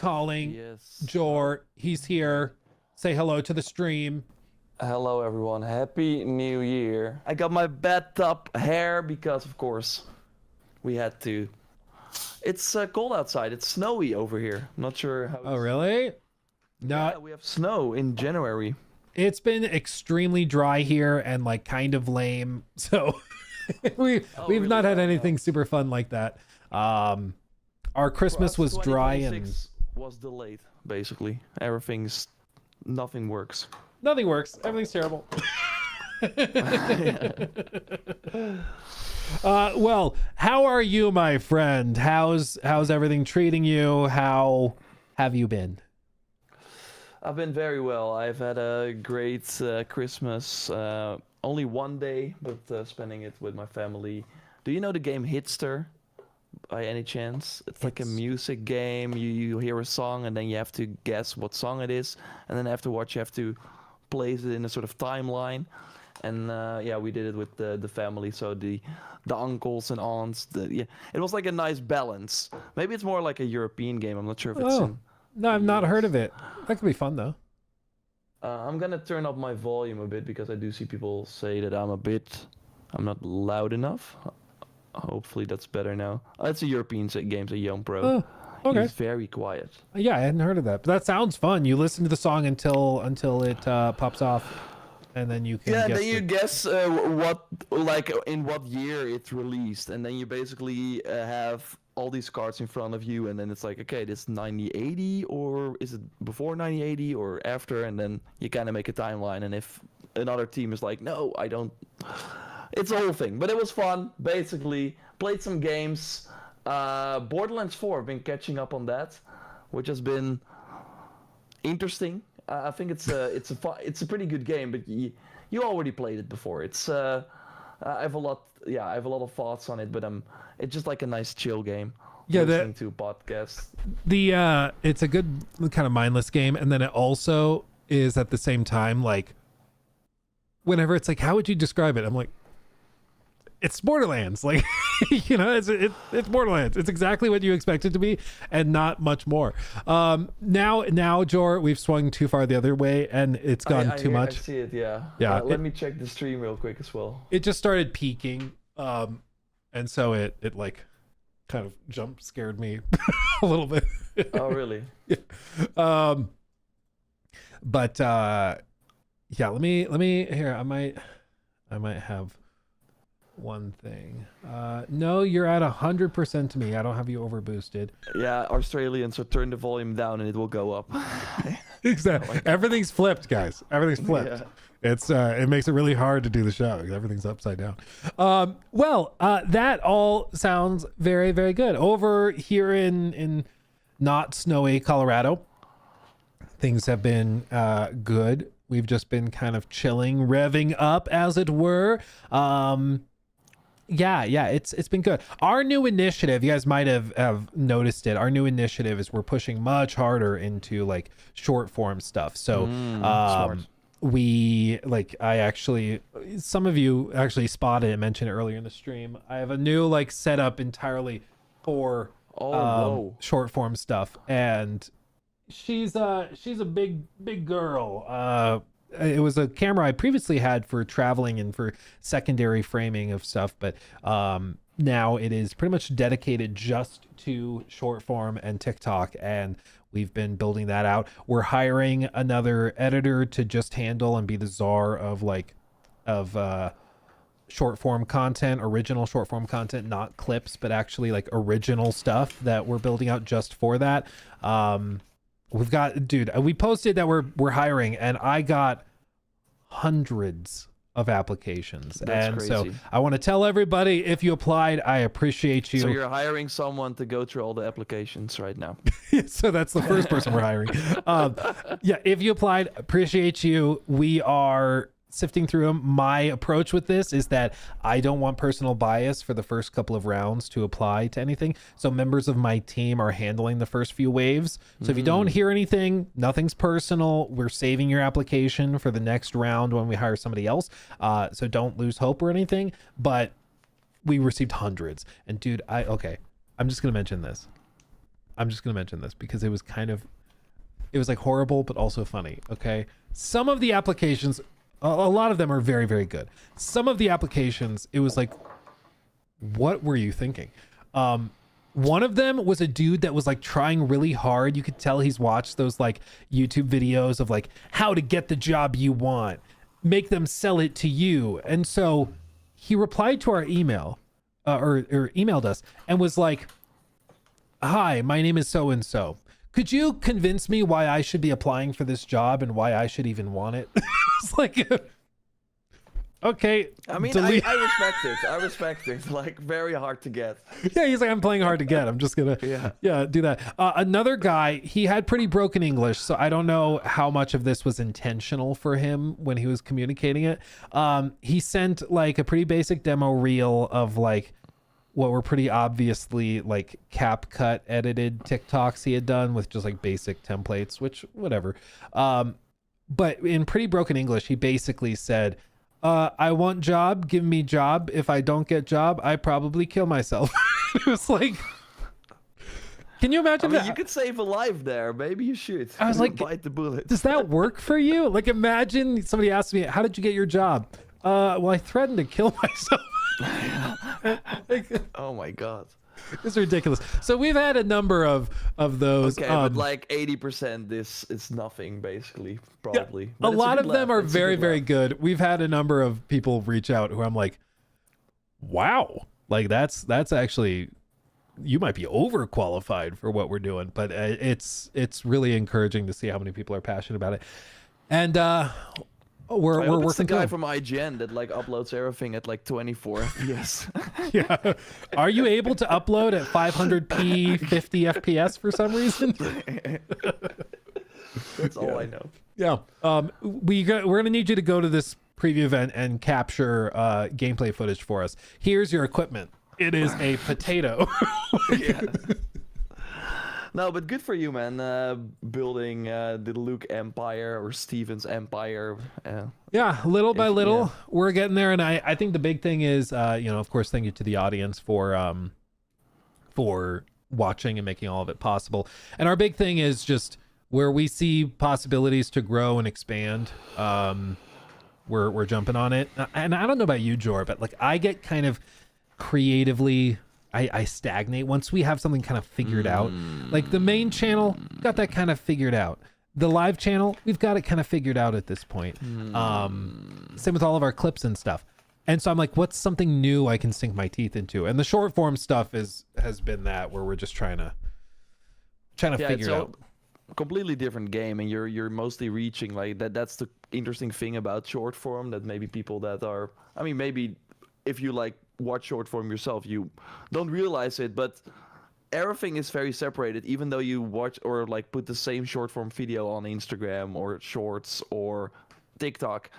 calling Yes. Jor. He's here. Say hello to the stream. Hello, everyone. Happy New Year. I got my bathtub hair because, of course, we had to. It's cold outside. It's snowy over here. I'm not sure how. Oh, really? No, Yeah, we have snow in January. it's been extremely dry here and like kind of lame. So we've really? not had Oh, anything super fun like that. Our Christmas For us, was dry and 2026 was delayed. Basically, nothing works. nothing works. Everything's terrible. Well, how are you, my friend? How's everything treating you? How have you been? I've been very well. I've had a great Christmas. Only one day, but spending it with my family. Do you know the game Hitster? By any chance? It's like a music game. You hear a song and then you have to guess what song it is, and then afterwards you have to place it in a sort of timeline. And yeah, we did it with the family. So the uncles and aunts. It was like a nice balance. Maybe it's more like a European game. I'm not sure if it's. No, I've not heard of it. That could be fun though. I'm gonna turn up my volume a bit because I do see people say that I'm not loud enough. Hopefully that's better now. It's a European game, a young pro. Oh, okay. He's very quiet. Yeah, I hadn't heard of that. But that sounds fun. You listen to the song until it pops off, and then you can guess then you guess what, like, in what year it released, and then you basically have all these cards in front of you, and then it's like, okay, this 9080, or is it before 9080 or after? And then you kind of make a timeline, and if another team is like, no, I don't. It's a whole thing, but it was fun. Basically, played some games. Borderlands 4, I've been catching up on that, which has been interesting. I think it's a pretty good game, but you already played it before. I have a lot of thoughts on it, but it's just like a nice chill game. Yeah, listening to podcasts. It's a good kind of mindless game, and then it also is at the same time like, whenever it's like, how would you describe it? I'm like, it's Borderlands. Like, you know, it's Borderlands. It's exactly what you expect it to be, and not much more. Now, Jor, we've swung too far the other way, and it's gone too much. I see it. Yeah. Yeah. Let me check the stream real quick as well. It just started peaking, and so it like kind of jump scared me a little bit. Oh, really? Yeah. But yeah. Let me here. I might have one thing. No, you're at 100% to me. I don't have you overboosted. Yeah, Australian, so turn the volume down and it will go up. Exactly. Everything's flipped, guys. Everything's flipped. Yeah. It makes it really hard to do the show because everything's upside down. That all sounds very, very good. Over here in not snowy Colorado, things have been good. We've just been kind of chilling, revving up, as it were. Yeah, it's been good. Our new initiative, you guys might have noticed it. Our new initiative is we're pushing much harder into like short form stuff. So some of you actually spotted it, mentioned it earlier in the stream. I have a new like setup entirely for short form stuff, and she's a big girl. It was a camera I previously had for traveling and for secondary framing of stuff, but now it is pretty much dedicated just to short form and TikTok, and we've been building that out. We're hiring another editor to just handle and be the czar of short form content, original short form content, not clips, but actually like original stuff that we're building out just for that. We've got, dude, we posted that we're hiring, and I got hundreds of applications. That's crazy. So I want to tell everybody, if you applied, I appreciate you. So you're hiring someone to go through all the applications right now. So that's the first person we're hiring. Yeah, if you applied, appreciate you. We are sifting through them. My approach with this is that I don't want personal bias for the first couple of rounds to apply to anything. So members of my team are handling the first few waves. So if you don't hear anything, nothing's personal. We're saving your application for the next round when we hire somebody else. So don't lose hope or anything. But we received hundreds. And dude, I'm just going to mention this. I'm just gonna mention this because it was like horrible but also funny. Okay, some of the applications, a lot of them are very, very good. Some of the applications, it was like, what were you thinking? One of them was a dude that was like trying really hard. You could tell he's watched those like YouTube videos of like how to get the job you want, make them sell it to you. And so he replied to our email or emailed us and was like, hi, my name is so-and-so. Could you convince me why I should be applying for this job and why I should even want it? It's like, okay. I mean, I respect it. Like, very hard to get. Yeah, he's like, I'm playing hard to get. I'm just gonna do that. Another guy, he had pretty broken English, so I don't know how much of this was intentional for him when he was communicating it. He sent like a pretty basic demo reel of like what were pretty obviously like CapCut edited TikToks he had done with just like basic templates, which whatever. But in pretty broken English, he basically said, I want job, give me job. If I don't get job, I probably kill myself. It was like, can you imagine that? You could save a life there. Maybe you should. I was like, bite the bullet. Does that work for you? Like, imagine somebody asked me, how did you get your job? Well, I threatened to kill myself. Oh my God. It's ridiculous. So we've had a number of those. Okay, but like 80% is nothing basically, probably. Yeah, a lot of them are very, very good. We've had a number of people reach out who I'm like, wow, like that's actually, you might be overqualified for what we're doing, but it's really encouraging to see how many people are passionate about it. And we're working it's the guy through. from IGN that like uploads everything at like 24 FPS. Yeah. Are you able to upload at 500p 50 FPS for some reason? That's all I know. Yeah. We're gonna need you to go to this preview event and capture gameplay footage for us. Here's your equipment. It is a potato. Yeah. No, but good for you, man. Building the Luke empire or Steven's empire. Yeah, little by little, we're getting there. And I think the big thing is, of course, thank you to the audience for watching and making all of it possible. And our big thing is just where we see possibilities to grow and expand. We're jumping on it. And I don't know about you, Jor, but like I get kind of creatively, I stagnate once we have something kind of figured out. Like the main channel, got that kind of figured out. The live channel, we've got it kind of figured out at this point. Same with all of our clips and stuff. And so I'm like, what's something new I can sink my teeth into? And the short form stuff has been that where we're just trying to figure it out. Completely different game, and you're mostly reaching like that. That's the interesting thing about short form, that maybe people that are, I mean, maybe if you like watch short form yourself, you don't realize it, but everything is very separated. Even though you watch or like put the same short form video on Instagram or Shorts or TikTok,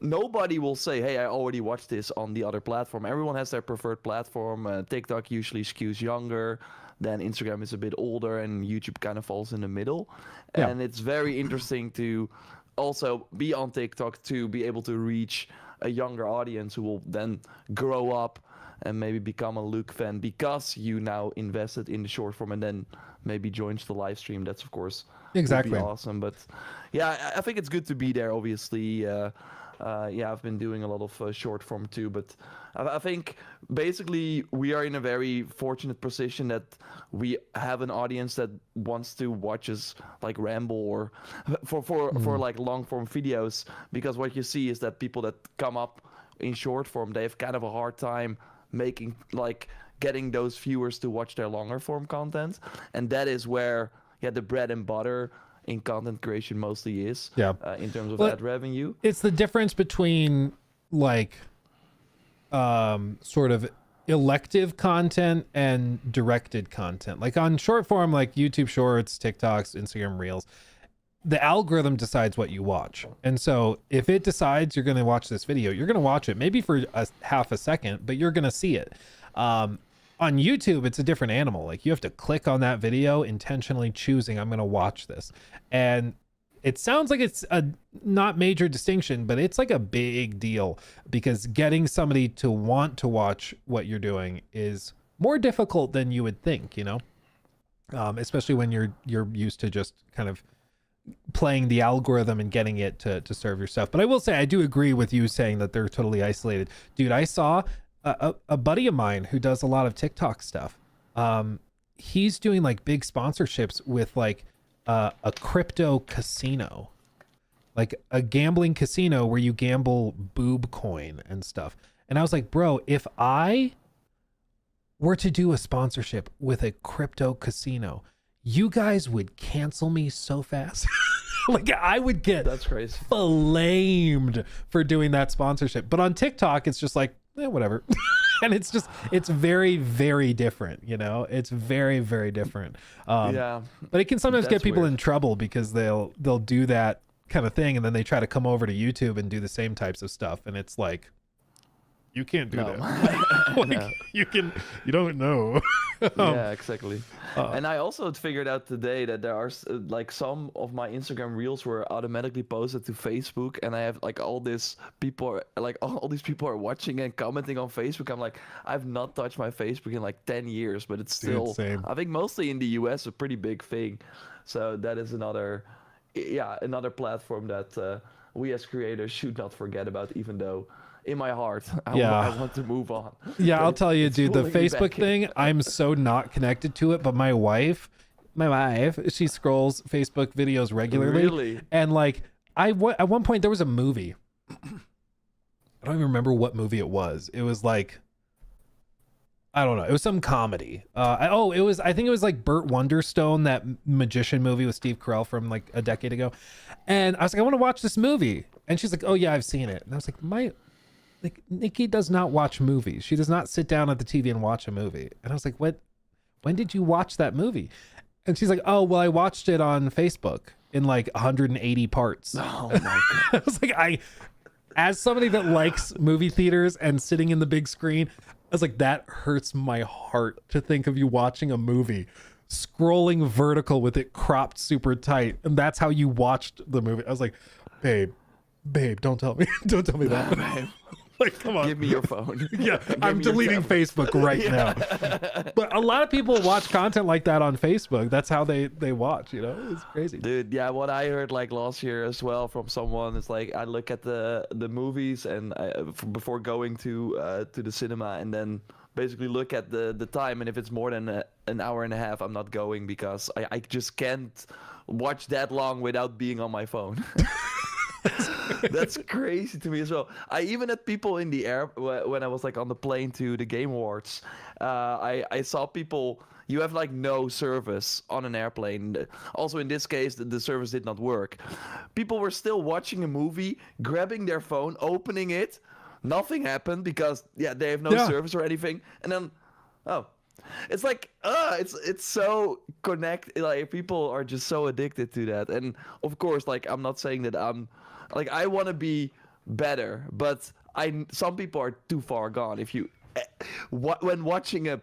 nobody will say, hey, I already watched this on the other platform. Everyone has their preferred platform. TikTok usually skews younger, then Instagram is a bit older, and YouTube kind of falls in the middle. Yeah. And it's very interesting to also be on TikTok, to be able to reach a younger audience who will then grow up and maybe become a Luke fan because you now invested in the short form and then maybe joins the live stream. That's of course exactly would be awesome. But yeah, I think it's good to be there. Obviously, I've been doing a lot of short form too, but I think basically we are in a very fortunate position that we have an audience that wants to watch us like ramble or for like long form videos, because what you see is that people that come up in short form, they have kind of a hard time getting those viewers to watch their longer form content, and that is where the bread and butter in content creation mostly is, in terms of ad revenue. It's the difference between like sort of elective content and directed content. Like on short form, like YouTube Shorts, TikToks, Instagram Reels, the algorithm decides what you watch. And so if it decides you're going to watch this video, you're going to watch it maybe for a half a second, but you're going to see it. On YouTube, it's a different animal. Like you have to click on that video, intentionally choosing, I'm going to watch this. And it sounds like it's a not major distinction, but it's like a big deal, because getting somebody to want to watch what you're doing is more difficult than you would think, you know? especially when you're used to just kind of playing the algorithm and getting it to serve your stuff. But I will say, I do agree with you saying that they're totally isolated. Dude, I saw a buddy of mine who does a lot of TikTok stuff. He's doing like big sponsorships with like a crypto casino, like a gambling casino where you gamble boob coin and stuff. And I was like, bro, if I were to do a sponsorship with a crypto casino, you guys would cancel me so fast. Like I would get That's crazy. flamed for doing that sponsorship. But on TikTok, it's just like, whatever. And it's very, very different, you know? It's very, very different. Yeah. But it can sometimes get That's people weird. in trouble because they'll do that kind of thing and then they try to come over to YouTube and do the same types of stuff. And it's like, you can't do No. that. Like, No. you don't know. Yeah, exactly. And I also figured out today that there are like some of my Instagram reels were automatically posted to Facebook, and I have like all these people are watching and commenting on Facebook. I'm like, I've not touched my Facebook in like 10 years, but it's still, same. I think mostly in the US, a pretty big thing. So that is another platform that we as creators should not forget about, even though in my heart, I want to move on. Yeah, But I'll tell you, it's dude, the pulling me Facebook back in. thing, I'm so not connected to it, but my wife, she scrolls Facebook videos regularly. Really? And like, at one point there was a movie. I don't even remember what movie it was. It was like, I don't know. It was some comedy. I think it was like Burt Wonderstone, that magician movie with Steve Carell from like a decade ago. And I was like, I want to watch this movie. And she's like, oh yeah, I've seen it. And I was like, Nikki does not watch movies. She does not sit down at the TV and watch a movie. And I was like, what? When did you watch that movie? And she's like, oh, well, I watched it on Facebook in like 180 parts. Oh my God. I was like, as somebody that likes movie theaters and sitting in the big screen, I was like, that hurts my heart to think of you watching a movie, scrolling vertical with it cropped super tight. And that's how you watched the movie. I was like, babe, don't tell me. Don't tell me that. Babe. Like, come on. Give me your phone. Yeah, Give I'm me your deleting tablet. Facebook right now. But a lot of people watch content like that on Facebook. That's how they watch, you know? It's crazy. Dude, yeah, what I heard like last year as well from someone is like, I look at the movies and before going to the cinema, and then basically look at the time, and if it's more than an hour and a half, I'm not going, because I just can't watch that long without being on my phone. That's crazy to me as well. I even had people in the air when I was like on the plane to the Game Awards. I saw people. You have like no service on an airplane. Also, in this case, the service did not work. People were still watching a movie, grabbing their phone, opening it. Nothing happened because they have no service or anything. And then, it's like it's so connected. Like people are just so addicted to that. And of course, like I'm not saying that I'm like I want to be better, but some people are too far gone. If you when watching a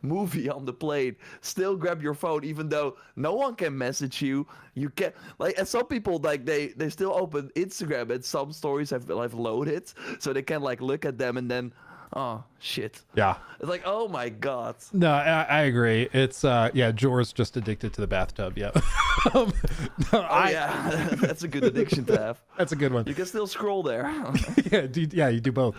movie on the plane, still grab your phone, even though no one can message you. You can and some people like they still open Instagram, and some stories have loaded, so they can like look at them and then. Oh shit. Yeah. It's like, oh my God. No, I agree. It's Jor's just addicted to the bathtub. Yeah. Yeah, that's a good addiction to have. That's a good one. You can still scroll there. You do both.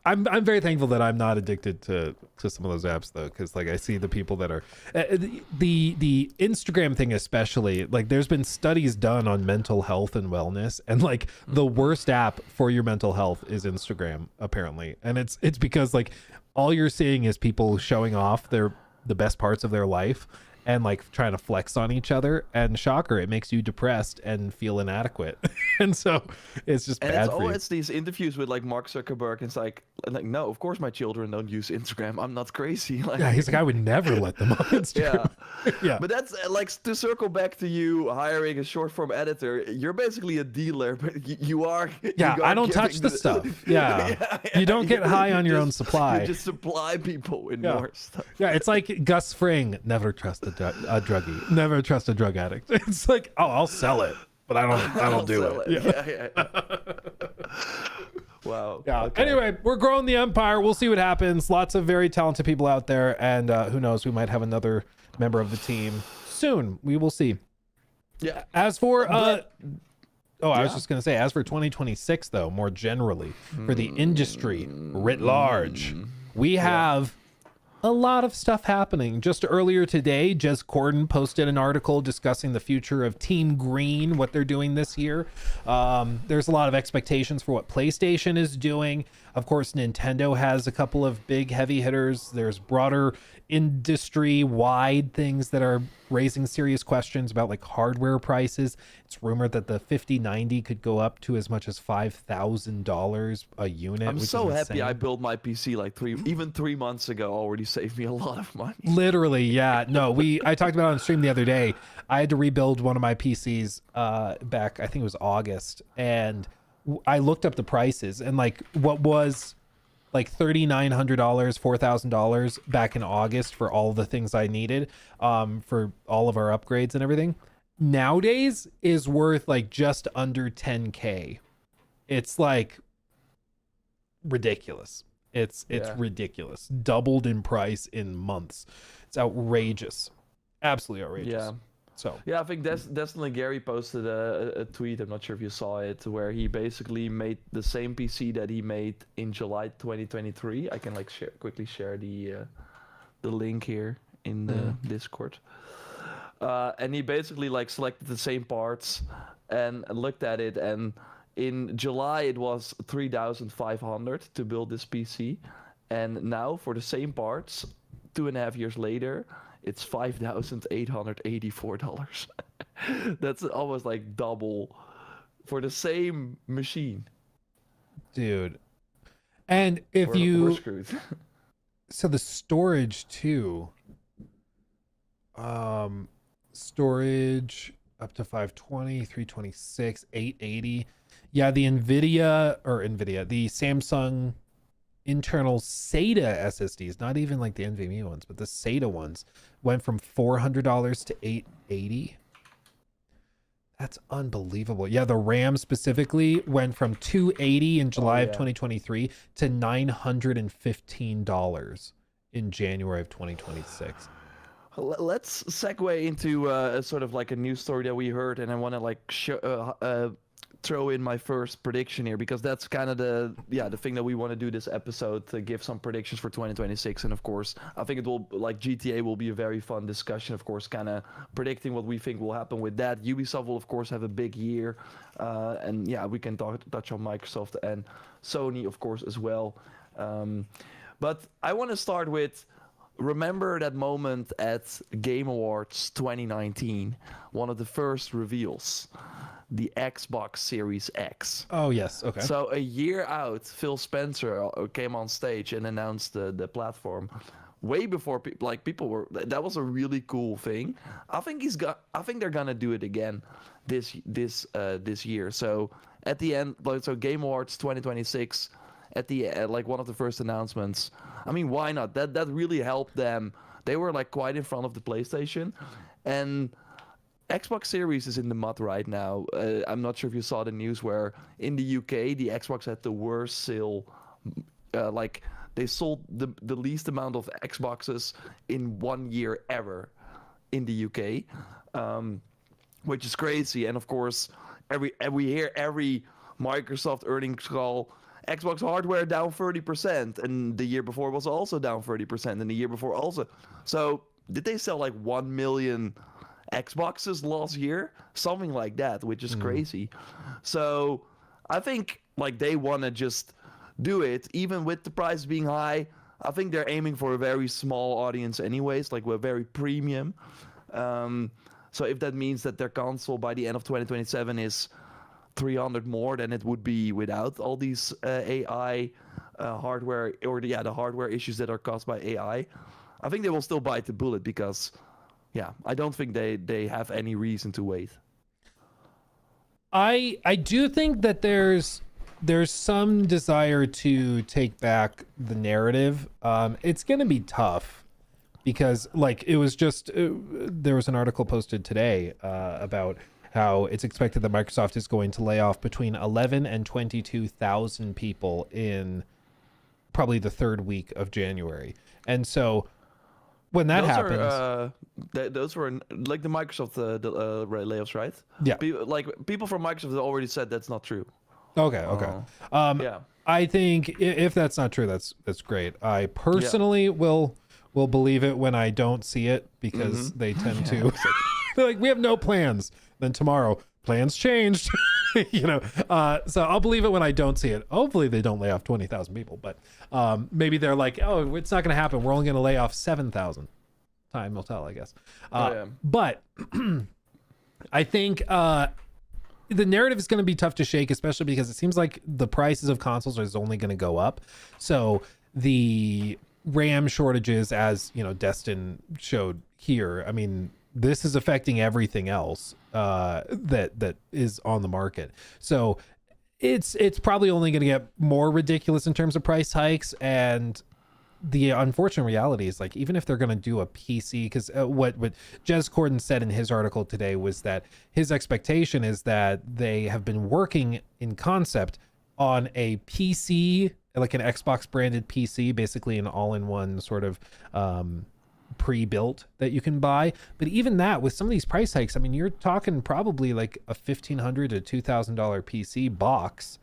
I'm very thankful that I'm not addicted to some of those apps though, because like I see the people that are the Instagram thing especially. Like there's been studies done on mental health and wellness, and like the worst app for your mental health is Instagram apparently, and it's because like all you're seeing is people showing off the best parts of their life and like trying to flex on each other, and shocker, it makes you depressed and feel inadequate. And so it's just and bad it's for you. always these interviews with like Mark Zuckerberg, and it's like no, of course my children don't use Instagram. I'm not crazy. Like, Yeah, he's like, I would never let them on Instagram. Yeah. But that's like to circle back to you hiring a short form editor. You're basically a dealer, but you are. Yeah, I don't touch the stuff. Yeah. You don't get high on your own supply. You just supply people with more stuff. Yeah, it's like Gus Fring, never trust a druggie, never trust a drug addict. It's like, oh, I'll sell it, but I don't do it. Yeah. Wow. Yeah. Okay. Anyway, we're growing the empire. We'll see what happens. Lots of very talented people out there, and who knows, we might have another member of the team soon. We will see. Yeah. As for I was Yeah. just gonna say, as for 2026 though, more generally for the industry writ large, we have a lot of stuff happening. Just earlier today, Jez Corden posted an article discussing the future of Team Green, what they're doing this year. There's a lot of expectations for what PlayStation is doing. Of course, Nintendo has a couple of big heavy hitters. There's broader industry-wide things that are raising serious questions about like hardware prices. It's rumored that the 5090 could go up to as much as $5,000 a unit. I'm which so is happy insane. I built my PC like 3 months ago. Already saved me a lot of money. Literally, yeah. No, I talked about it on stream the other day. I had to rebuild one of my PCs back, I think it was August, and I looked up the prices, and like what was like $3,900, $4,000 back in August for all the things I needed for all of our upgrades and everything, nowadays is worth like just under 10K. It's like ridiculous. It's ridiculous. Doubled in price in months. It's outrageous. Absolutely outrageous. Yeah. So Yeah, I think definitely Gary posted a tweet, I'm not sure if you saw it, where he basically made the same PC that he made in July 2023. I can like quickly share the link here in the Discord. And he basically like selected the same parts and looked at it, and in July it was 3,500 to build this PC, and now for the same parts 2.5 years later it's $5,884. That's almost like double for the same machine. dude, and if We're screwed. so the storage too, storage up to 520, 326, 880. Yeah, the the Samsung internal SATA SSDs, not even like the NVMe ones, but the SATA ones, went from $400 to $880. That's unbelievable. Yeah, the RAM specifically went from $280 in July of 2023 to $915 in January of 2026. Let's segue into sort of like a news story that we heard, and I want to like throw in my first prediction here, because that's kind of the thing that we want to do this episode, to give some predictions for 2026. And of course I think it will, like, GTA will be a very fun discussion, of course, kind of predicting what we think will happen with that. Ubisoft will of course have a big year, and yeah, we can touch on Microsoft and Sony of course as well, but I want to start with, remember that moment at Game Awards 2019, one of the first reveals, the Xbox Series X. Oh yes, okay. So a year out, Phil Spencer came on stage and announced the platform, way before people were. That was a really cool thing. I think they're gonna do it again this year. So at the end, so Game Awards 2026, at the like one of the first announcements. I mean, why not? That really helped them. They were like quite in front of the PlayStation, and Xbox Series is in the mud right now. I'm not sure if you saw the news where in the UK the Xbox had the worst sale. Like they sold the least amount of Xboxes in 1 year ever in the UK, which is crazy. And of course, we hear every Microsoft earnings call, Xbox hardware down 30%, and the year before was also down 30%, and the year before also. So did they sell like 1 million Xboxes last year? Something like that, which is crazy. So I think like they want to just do it, even with the price being high. I think they're aiming for a very small audience anyways, like we're very premium. So if that means that their console by the end of 2027 is 300 more than it would be without all these AI hardware, or the hardware issues that are caused by AI, I think they will still bite the bullet, because I don't think they have any reason to wait. I do think that there's some desire to take back the narrative. It's going to be tough, because like it was just there was an article posted today about how it's expected that Microsoft is going to lay off between 11 and 22,000 people in probably the third week of January. And so when that those happens. Those were like the Microsoft layoffs, right? Yeah. People from Microsoft already said that's not true. Okay. Yeah. I think if that's not true, that's great. I personally will believe it when I don't see it, because they tend to they're like, we have no plans. Then tomorrow, plans changed. So I'll believe it when I don't see it. Hopefully they don't lay off 20,000 people, but maybe they're like, oh, it's not going to happen. We're only going to lay off 7,000. Time will tell, I guess. But I think the narrative is going to be tough to shake, especially because it seems like the prices of consoles is only going to go up. So the RAM shortages, as Destin showed here, I mean, this is affecting everything else that is on the market. So it's probably only going to get more ridiculous in terms of price hikes. And the unfortunate reality is, like, even if they're going to do a PC, because what Jez Corden said in his article today was that his expectation is that they have been working in concept on a PC, like an Xbox branded PC, basically an all-in-one sort of pre-built that you can buy. But even that, with some of these price hikes, I mean, you're talking probably like a $1,500 to $2,000 PC box.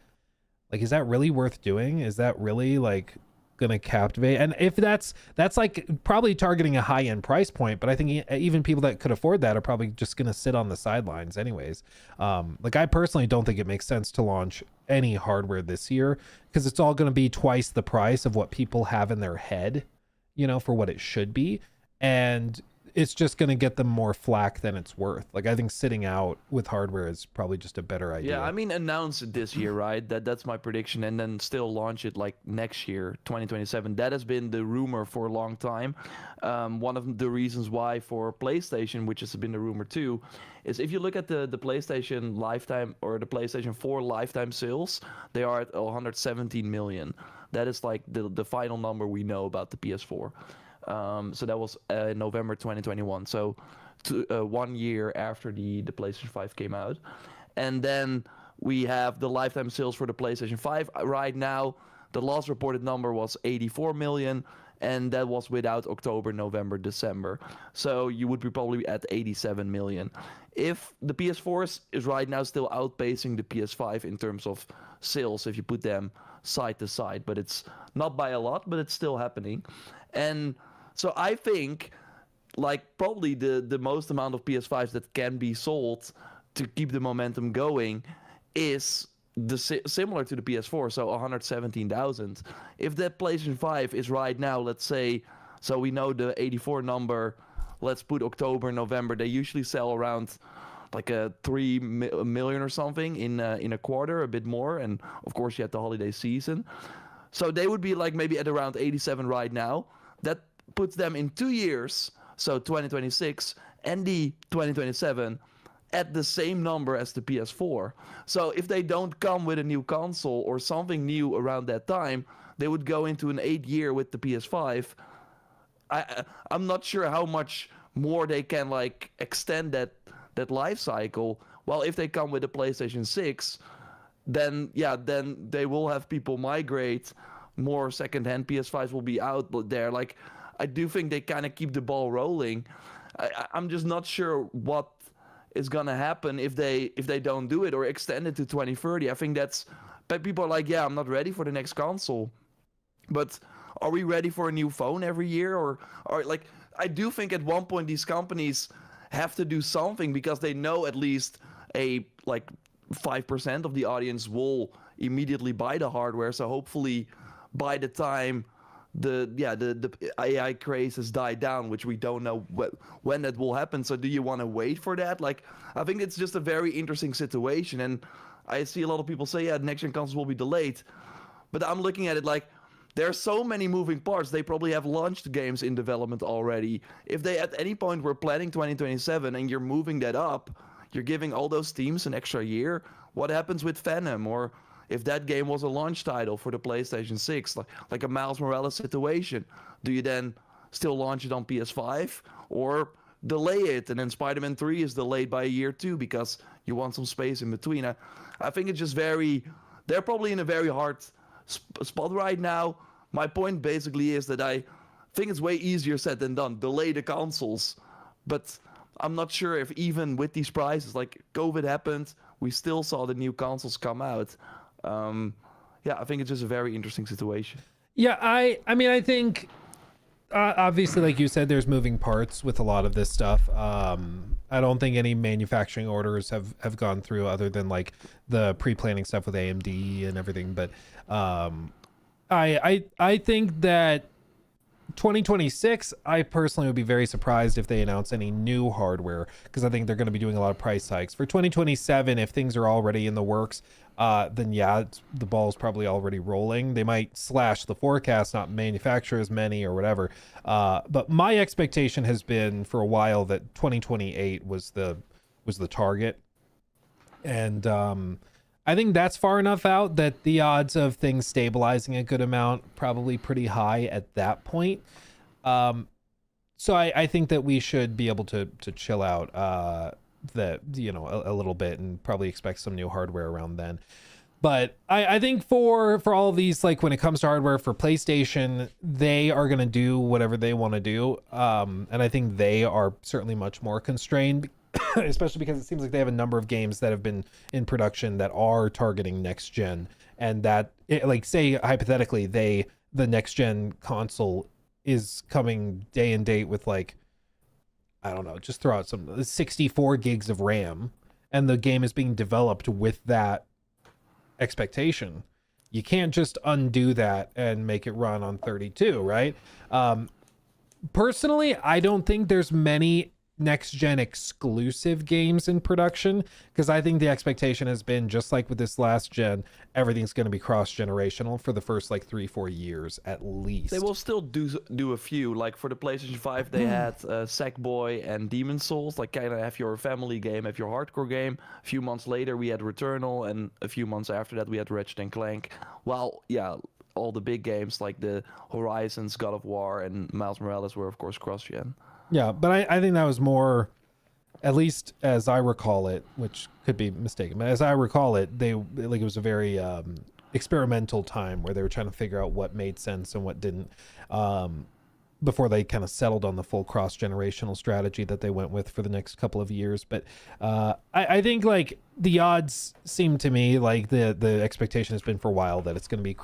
Like, is that really worth doing? Is that really like gonna captivate? And if that's like probably targeting a high-end price point, but I think even people that could afford that are probably just gonna sit on the sidelines anyways. Like, I personally don't think it makes sense to launch any hardware this year, because it's all gonna be twice the price of what people have in their head, for what it should be, and it's just going to get them more flack than it's worth. Like, I think sitting out with hardware is probably just a better idea. Yeah, I mean, announce it this year, right? That's my prediction, and then still launch it like next year, 2027. That has been the rumor for a long time. One of the reasons why for PlayStation, which has been the rumor too, is if you look at the PlayStation lifetime, or the PlayStation 4 lifetime sales, they are at 117 million. That is like the final number we know about the PS4. So that was November 2021. So 1 year after the PlayStation 5 came out. And then we have the lifetime sales for the PlayStation 5. Right now, the last reported number was 84 million. And that was without October, November, December. So you would be probably at 87 million. If the PS4 is right now still outpacing the PS5 in terms of sales, if you put them side to side. But it's not by a lot, but it's still happening. And so I think, like, probably the most amount of PS5s that can be sold to keep the momentum going is similar to the PS4, so 117,000. If that PlayStation 5 is right now, let's say, so we know the 84 number, let's put October, November, they usually sell around like a 3 million or something in a quarter, a bit more, and of course you have the holiday season. So they would be like maybe at around 87 right now. That puts them in 2 years, so 2026 and the 2027, at the same number as the PS4. So if they don't come with a new console or something new around that time, they would go into an 8-year with the PS5. I'm not sure how much more they can like extend that life cycle. Well, if they come with a PlayStation 6, then they will have people migrate. More secondhand PS5s will be out there. Like, I do think they kind of keep the ball rolling. I'm just not sure what is gonna happen if they don't do it or extend it to 2030. I think people are like, yeah, I'm not ready for the next console, but are we ready for a new phone every year? Or like, I do think at one point these companies have to do something, because they know at least a like 5% of the audience will immediately buy the hardware. So hopefully by the time the AI craze has died down, which we don't know when that will happen. So do you want to wait for that? Like, I think it's just a very interesting situation. And I see a lot of people say, yeah, next gen consoles will be delayed. But I'm looking at it like, there are so many moving parts. They probably have launched games in development already. If they at any point were planning 2027 and you're moving that up, you're giving all those teams an extra year. What happens with Venom? Or if that game was a launch title for the PlayStation 6, like a Miles Morales situation, do you then still launch it on PS5 or delay it, and then Spider-Man 3 is delayed by a year too because you want some space in between? I think it's just they're probably in a very hard spot right now. My point basically is that I think it's way easier said than done. Delay the consoles, but I'm not sure if even with these prices, like COVID happened, we still saw the new consoles come out. Yeah, I think it's just a very interesting situation. Yeah, I mean, I think obviously, like you said, there's moving parts with a lot of this stuff. I don't think any manufacturing orders have gone through other than like the pre-planning stuff with AMD and everything. But I think that 2026, I personally would be very surprised if they announce any new hardware, because I think they're going to be doing a lot of price hikes. For 2027, if things are already in the works, then yeah, the ball's probably already rolling. They might slash the forecast, not manufacture as many or whatever. But my expectation has been for a while that 2028 was the target. And I think that's far enough out that the odds of things stabilizing a good amount probably pretty high at that point. So I think that we should be able to chill out that, you know, a little bit and probably expect some new hardware around then. But I think for all of these, like when it comes to hardware for PlayStation, they are going to do whatever they want to do. And I think they are certainly much more constrained, especially because it seems like they have a number of games that have been in production that are targeting next gen, and that like, say hypothetically the next gen console is coming day and date with, like, I don't know, just throw out some 64 gigs of RAM, and the game is being developed with that expectation. You can't just undo that and make it run on 32, right? Personally, I don't think there's many next gen exclusive games in production, because I think the expectation has been, just like with this last gen, everything's going to be cross generational for the first like 3-4 years at least. They will still do a few, like for the PlayStation 5 they had Sackboy and Demon Souls, like kind of have your family game, have your hardcore game. A few months later we had Returnal, and a few months after that we had Ratchet and Clank. Well, yeah, all the big games like the Horizons, God of War, and Miles Morales were of course cross gen. Yeah, but I think that was more, at least as I recall it, which could be mistaken, but as I recall it, it was a very experimental time where they were trying to figure out what made sense and what didn't, before they kind of settled on the full cross-generational strategy that they went with for the next couple of years. But I think like the odds seem to me like the expectation has been for a while that it's going to be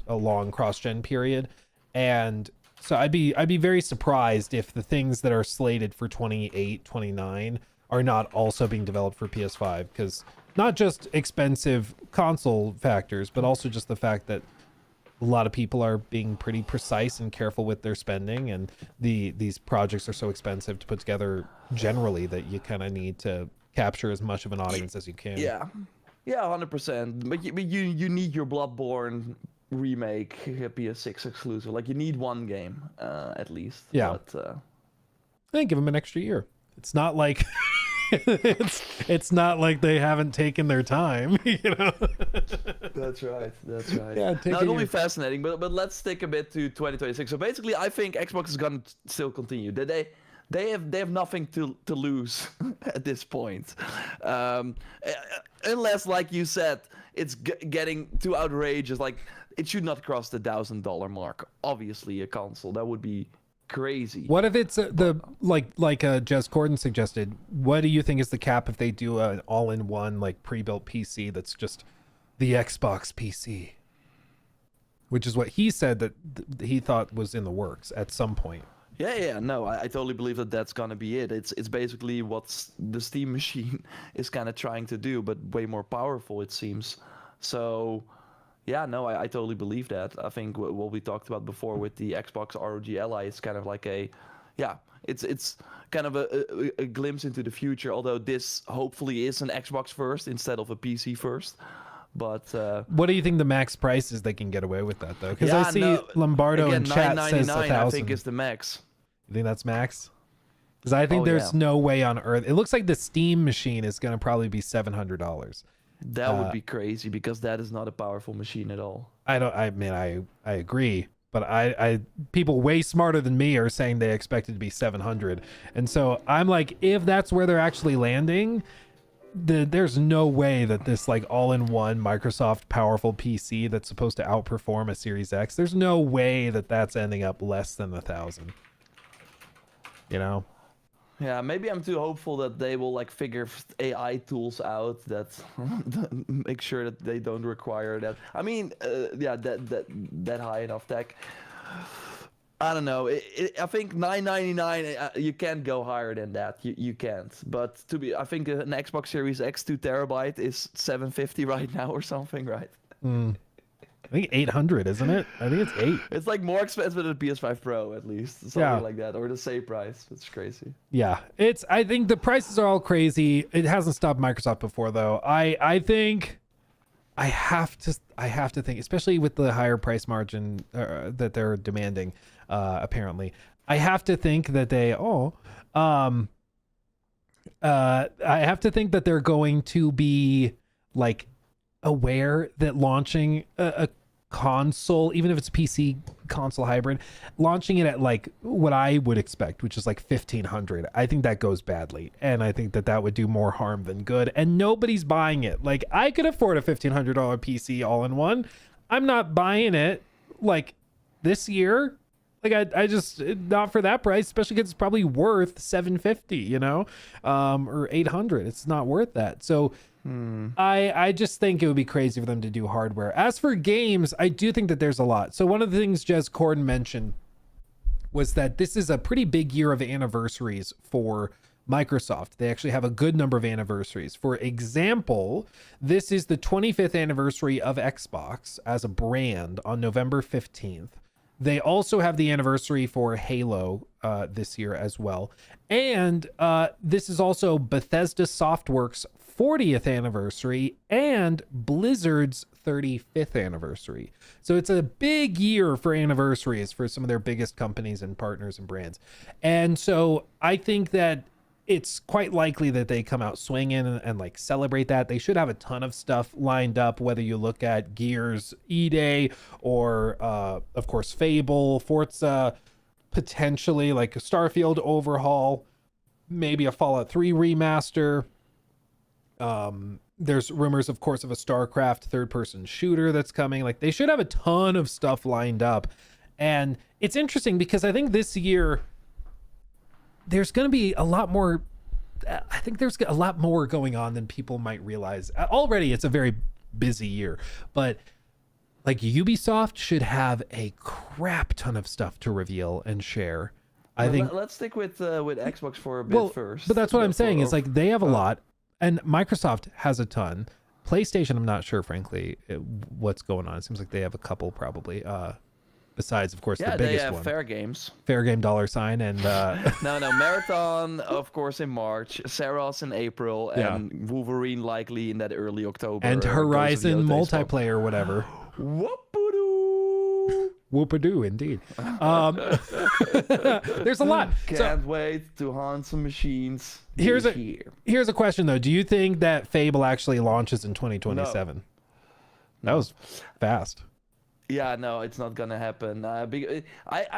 a long cross-gen period, and so I'd be very surprised if the things that are slated for 28, 29 are not also being developed for PS5, because not just expensive console factors, but also just the fact that a lot of people are being pretty precise and careful with their spending, and these projects are so expensive to put together generally that you kind of need to capture as much of an audience as you can. Yeah, 100%. But you need your Bloodborne remake PS6 exclusive. Like, you need one game at least. Yeah. But I think give them an extra year. It's not like it's not like they haven't taken their time, you know. That's right. Yeah, now it'll be fascinating, but let's stick a bit to 2026. So basically, I think Xbox is gonna still continue. They have nothing to lose at this point, unless, like you said, it's getting too outrageous. Like, it should not cross the $1,000 mark. Obviously, a console that would be crazy. What if it's like Jez Corden suggested? What do you think is the cap if they do an all-in-one like pre-built PC that's just the Xbox PC, which is what he said that he thought was in the works at some point? Yeah, no, I totally believe that that's gonna be it. It's basically what the Steam machine is kind of trying to do, but way more powerful, it seems. So, yeah, no, I totally believe that. I think what we talked about before with the Xbox ROG Ally is kind of like it's kind of a glimpse into the future. Although this hopefully is an Xbox first instead of a PC first. But what do you think the max price is they can get away with that though? Because I see Lombardo in chat says 1,000. I think is the max. You think that's max? Because I think there's no way on earth. It looks like the Steam machine is going to probably be $700. That would be crazy, because that is not a powerful machine at all. I mean, I agree, but I people way smarter than me are saying they expect it to be 700, and so I'm like, if that's where they're actually landing, there's no way that this like all-in-one Microsoft powerful PC that's supposed to outperform a Series X, there's no way that that's ending up less than 1,000. You know? Yeah, maybe I'm too hopeful that they will like figure AI tools out that make sure that they don't require that. I mean, yeah, that high enough tech. I don't know. I think $999. You can't go higher than that. You can't. But I think an Xbox Series X 2 terabyte is $750 right now or something, right? I think 800, isn't it? I think it's 8. It's like more expensive than the PS5 Pro, at least, something like that, or the same price. It's crazy. Yeah, I think the prices are all crazy. It hasn't stopped Microsoft before, though. I think I have to think, especially with the higher price margin that they're demanding. Apparently, I have to think that I have to think that they're going to be like aware that launching a console, even if it's a PC console hybrid, launching it at like what I would expect, which is like 1,500, I think that goes badly, and I think that would do more harm than good, and nobody's buying it. Like, I could afford a $1,500 PC all in one. I'm not buying it like this year. Like, I just, not for that price, especially because it's probably worth $750, you know, or $800. It's not worth that. So I just think it would be crazy for them to do hardware. As for games, I do think that there's a lot. So one of the things Jez Corden mentioned was that this is a pretty big year of anniversaries for Microsoft. They actually have a good number of anniversaries. For example, this is the 25th anniversary of Xbox as a brand on November 15th. They also have the anniversary for Halo this year as well. And this is also Bethesda Softworks' 40th anniversary and Blizzard's 35th anniversary. So it's a big year for anniversaries for some of their biggest companies and partners and brands. And so I think that it's quite likely that they come out swinging and like celebrate that. They should have a ton of stuff lined up, whether you look at Gears E-Day or, of course, Fable, Forza, potentially like a Starfield overhaul, maybe a Fallout 3 remaster. There's rumors, of course, of a StarCraft third-person shooter that's coming. Like, they should have a ton of stuff lined up. And it's interesting because I think this year there's going to be a lot more. I think there's a lot more going on than people might realize. Already, it's a very busy year, but like Ubisoft should have a crap ton of stuff to reveal and share. I think let's stick with Xbox for a bit first. But that's what I'm saying is like they have a lot, and Microsoft has a ton. PlayStation, I'm not sure, frankly, what's going on. It seems like they have a couple probably. Besides, of course, the biggest they have one. Fair Games. Fair Game $, and No, Marathon, of course, in March, Saros in April, and Wolverine likely in that early October. And Horizon multiplayer, whatever. Whoop-a-doo! Whoop-a-doo, indeed. There's a lot. Can't wait to haunt some machines. Here's a question, though. Do you think that Fable actually launches in 2027? No. That was fast. Yeah, no, it's not gonna happen. I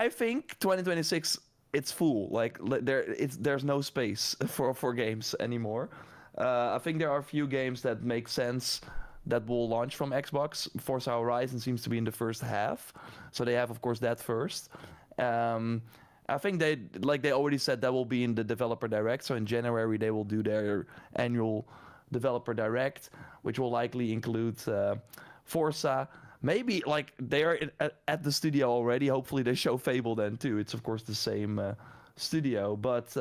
think 2026 it's full. Like there's no space for games anymore. I think there are a few games that make sense that will launch from Xbox. Forza Horizon seems to be in the first half, so they have, of course, that first. I think they already said that will be in the developer direct. So in January they will do their annual developer direct, which will likely include Forza. Maybe like they're at the studio already. Hopefully they show Fable then too. It's of course the same studio. But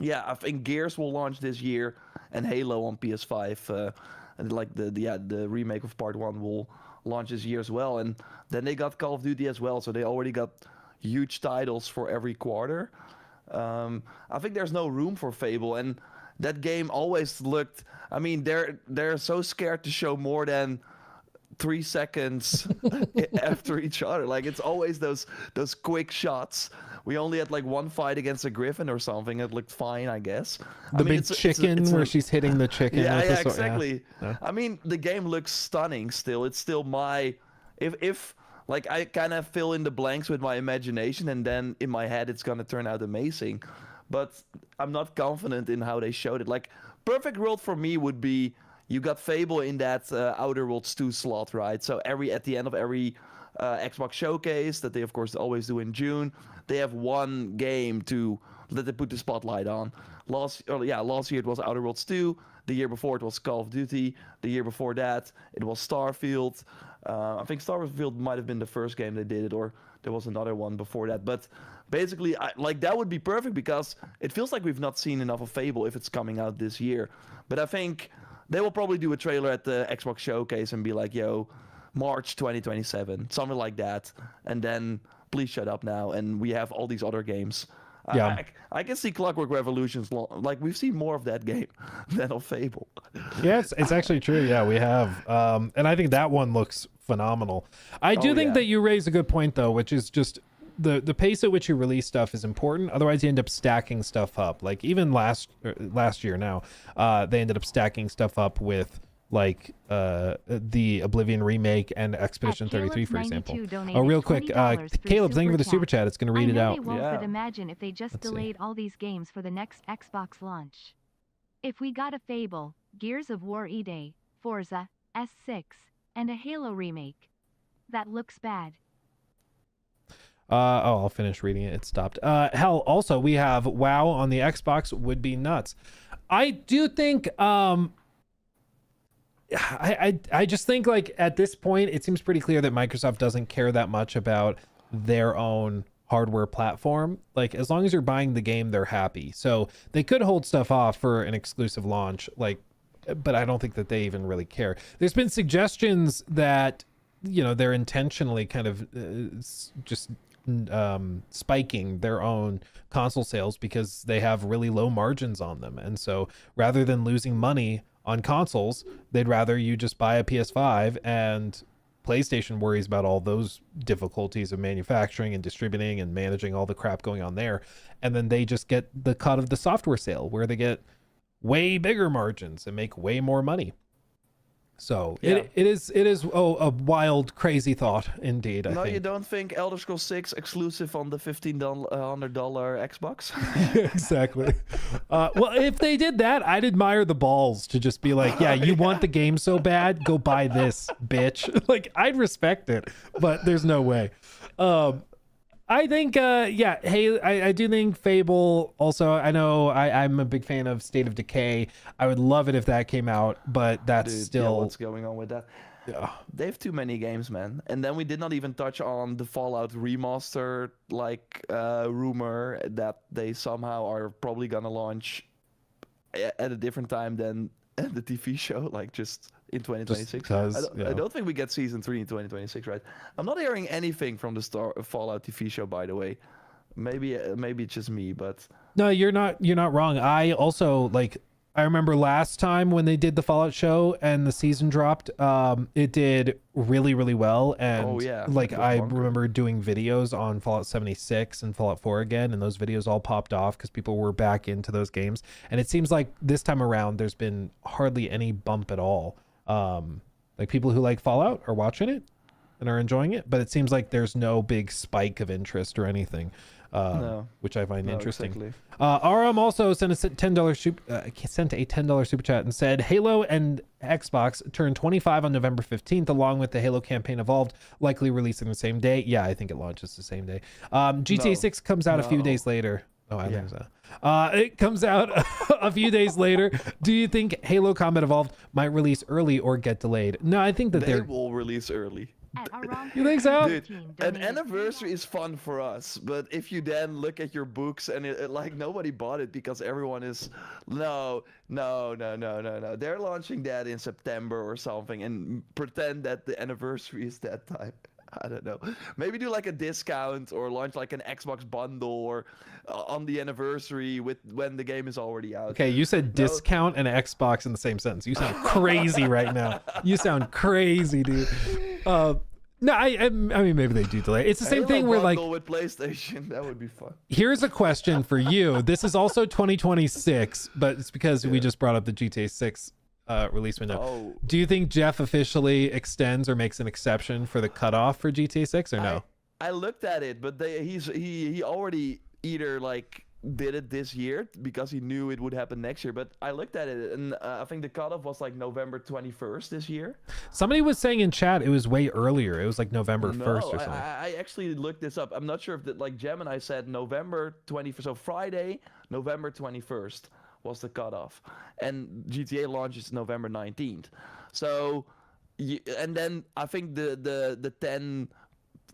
yeah, I think Gears will launch this year, and Halo on PS5. And like the remake of Part 1 will launch this year as well. And then they got Call of Duty as well. So they already got huge titles for every quarter. I think there's no room for Fable, and that game always looked. I mean, they're so scared to show more than 3 seconds after each other. Like it's always those quick shots. We only had like one fight against a griffin or something. It looked fine, I guess. The big chicken where she's hitting the chicken. Yeah, exactly. Yeah. I mean, the game looks stunning still. It's still my if like I kind of fill in the blanks with my imagination, and then in my head it's gonna turn out amazing. But I'm not confident in how they showed it. Like perfect world for me would be you got Fable in that Outer Worlds 2 slot, right? So at the end of every Xbox showcase that they of course always do in June, they have one game that they put the spotlight on. Last year it was Outer Worlds 2. The year before it was Call of Duty. The year before that it was Starfield. I think Starfield might have been the first game they did it, or there was another one before that. But basically, that would be perfect because it feels like we've not seen enough of Fable if it's coming out this year. But I think they will probably do a trailer at the Xbox showcase and be like, yo, March 2027, something like that. And then please shut up now. And we have all these other games. Yeah. I can see Clockwork Revolutions, like we've seen more of that game than of Fable. Yeah, it's actually true. Yeah, we have. And I think that one looks phenomenal. I do think that you raise a good point, though, which is just the pace at which you release stuff is important. Otherwise, you end up stacking stuff up. Like even last year now, they ended up stacking stuff up with like the Oblivion remake and Expedition 33, for example. Oh, real quick, Caleb, thank you for the super chat. It's going to read it out. They won't, but imagine if they just delayed all these games for the next Xbox launch. If we got a Fable, Gears of War E-Day, Forza, S6, and a Halo remake. That looks bad. I'll finish reading it. It stopped. Hell, also, we have WoW on the Xbox would be nuts. I do think... I just think like at this point it seems pretty clear that Microsoft doesn't care that much about their own hardware platform. Like as long as you're buying the game, they're happy. So they could hold stuff off for an exclusive launch, like, but I don't think that they even really care. There's been suggestions that, you know, they're intentionally kind of just spiking their own console sales because they have really low margins on them. And so rather than losing money on consoles, they'd rather you just buy a PS5, and PlayStation worries about all those difficulties of manufacturing and distributing and managing all the crap going on there. And then they just get the cut of the software sale where they get way bigger margins and make way more money. So it is a wild, crazy thought indeed. I think. You don't think Elder Scrolls 6 exclusive on the $1,500 Xbox? Exactly. Well, if they did that, I'd admire the balls to just be like, yeah, you want the game so bad, go buy this, bitch. Like, I'd respect it, but there's no way. I think, hey, I do think Fable also, I know I'm a big fan of State of Decay. I would love it if that came out, but that's still... what's going on with that? Yeah. They have too many games, man. And then we did not even touch on the Fallout remaster, like, rumor that they somehow are probably gonna launch at a different time than the TV show, like just... in 2026. I don't think we get season 3 in 2026, right? I'm not hearing anything from the Fallout TV show, by the way. Maybe it's just me, but no, you're not wrong. I also I remember last time when they did the Fallout show and the season dropped, it did really, really well. And I remember doing videos on Fallout 76 and Fallout 4 again, and those videos all popped off because people were back into those games. And it seems like this time around there's been hardly any bump at all. Like people who like Fallout are watching it and are enjoying it, but it seems like there's no big spike of interest or anything, which I find interesting. Exactly. Aram also sent a $10 super chat and said Halo and Xbox turned 25 on November 15th, along with the Halo campaign Evolved, likely releasing the same day. Yeah, I think it launches the same day. GTA 6 comes out a few days later. Oh, I think so. It comes out a few days later. Do you think Halo Combat Evolved might release early or get delayed? No, I think that they will release early. You think so? Dude, an anniversary is fun for us, but if you then look at your books and like nobody bought it because everyone is no. They're launching that in September or something and pretend that the anniversary is that time. I don't know. Maybe do like a discount or launch like an Xbox bundle or on the anniversary when the game is already out. Okay, you said discount and Xbox in the same sentence. You sound crazy right now. You sound crazy, dude. No, I mean maybe they do delay. It's the same thing where like with PlayStation, that would be fun. Here's a question for you. This is also 2026, but it's because we just brought up the GTA 6 release window. Do you think Jeff officially extends or makes an exception for the cutoff for GTA 6 or no? I looked at it, but he already either like did it this year because he knew it would happen next year. But I looked at it, and I think the cutoff was like November 21st this year. Somebody was saying in chat it was way earlier. It was like November 1st or something. I actually looked this up. I'm not sure if like Gemini said November 21st. So Friday, November 21st was the cutoff, and GTA launches November 19th. So, and then I think the 10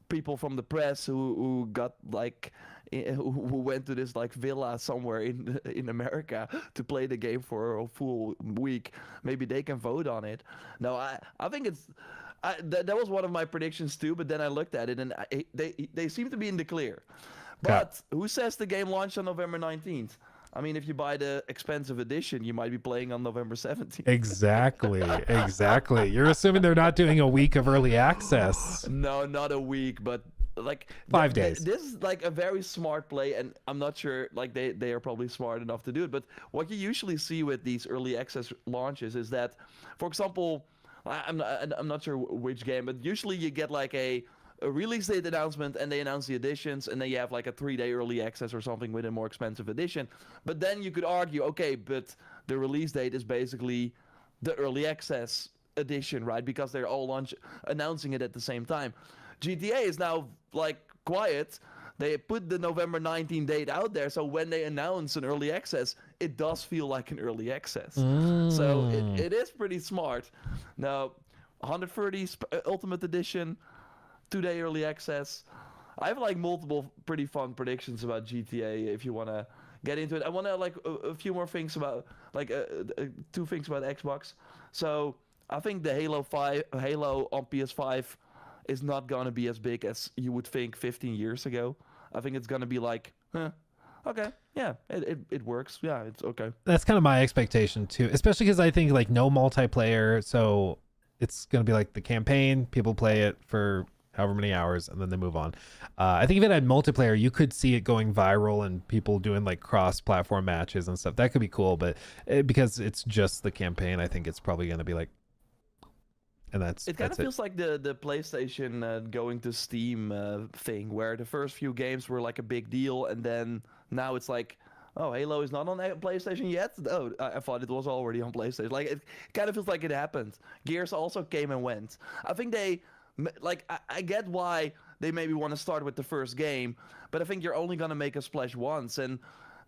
people from the press who got like who went to this like villa somewhere in America to play the game for a full week, maybe they can vote on it. No, I think it's that was one of my predictions too, but then I looked at it and they seem to be in the clear. But who says the game launched on November 19th? I mean, if you buy the expensive edition, you might be playing on November 17th. Exactly. You're assuming they're not doing a week of early access. No, not a week, but like 5 days. This is like a very smart play, and I'm not sure like they are probably smart enough to do it. But what you usually see with these early access launches is that, for example, I'm not sure which game, but usually you get like a release date announcement and they announce the editions, and then you have like a 3-day early access or something with a more expensive edition. But then you could argue, okay, but the release date is basically the early access edition, right? Because they're all announcing it at the same time. GTA is now like quiet. They put the November 19 date out there, so when they announce an early access, it does feel like an early access. So it is pretty smart. Now, 130 Ultimate Edition, 2-day early access. I have like multiple pretty fun predictions about GTA if you want to get into it. I want to like a few more things about like 2 things about Xbox. So I think the Halo on PS5 is not going to be as big as you would think 15 years ago. I think it's going to be like, okay, yeah, it works. Yeah, it's okay. That's kind of my expectation too, especially because I think like no multiplayer. So it's going to be like the campaign, people play it for however many hours, and then they move on. I think if it had multiplayer, you could see it going viral and people doing like cross-platform matches and stuff. That could be cool, but because it's just the campaign, I think it's probably going to be like, and it kind of feels like the PlayStation going to Steam thing, where the first few games were like a big deal, and then now it's like, oh, Halo is not on PlayStation yet? Oh, I thought it was already on PlayStation. Like, it kind of feels like it happened. Gears also came and went. I think they... Like, I get why they maybe want to start with the first game, but I think you're only going to make a splash once, and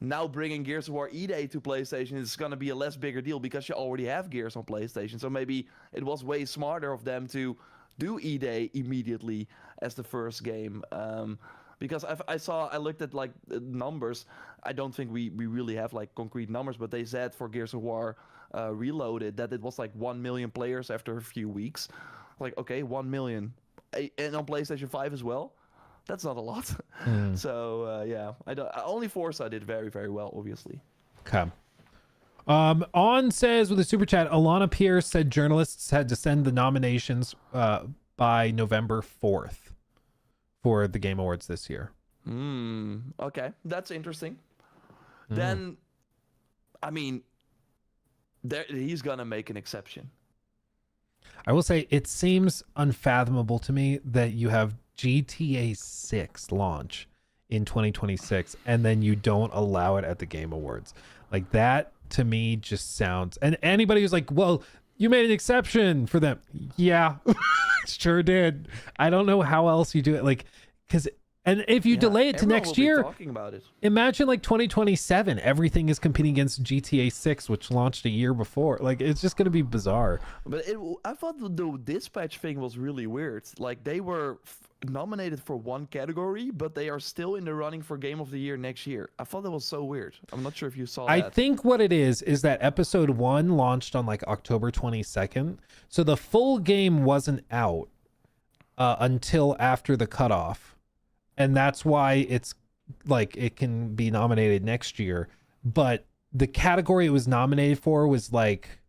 now bringing Gears of War E-Day to PlayStation is going to be a less bigger deal because you already have Gears on PlayStation, so maybe it was way smarter of them to do E-Day immediately as the first game. Because I looked at like numbers. I don't think we really have like concrete numbers, but they said for Gears of War Reloaded that it was like 1 million players after a few weeks. Like, okay, 1 million. And on PlayStation 5 as well? That's not a lot. So, yeah. Only Forza did very, very well, obviously. Okay. On says with a super chat, Alana Pierce said journalists had to send the nominations by November 4th for the Game Awards this year. Okay. That's interesting. Then, I mean, he's going to make an exception. I will say it seems unfathomable to me that you have GTA 6 launch in 2026 and then you don't allow it at the Game Awards. Like, that to me just sounds, and anybody who's like, well, you made an exception for them. Yeah, sure did. I don't know how else you do it. Like, because and if you delay it to next year, talking about it. Imagine like 2027, everything is competing against GTA 6, which launched a year before. Like, it's just going to be bizarre. But I thought the dispatch thing was really weird. Like, they were nominated for one category, but they are still in the running for Game of the Year next year. I thought that was so weird. I'm not sure if you saw that. I think what it is that episode 1 launched on like October 22nd. So the full game wasn't out until after the cutoff. And that's why it's like it can be nominated next year. But the category it was nominated for was like,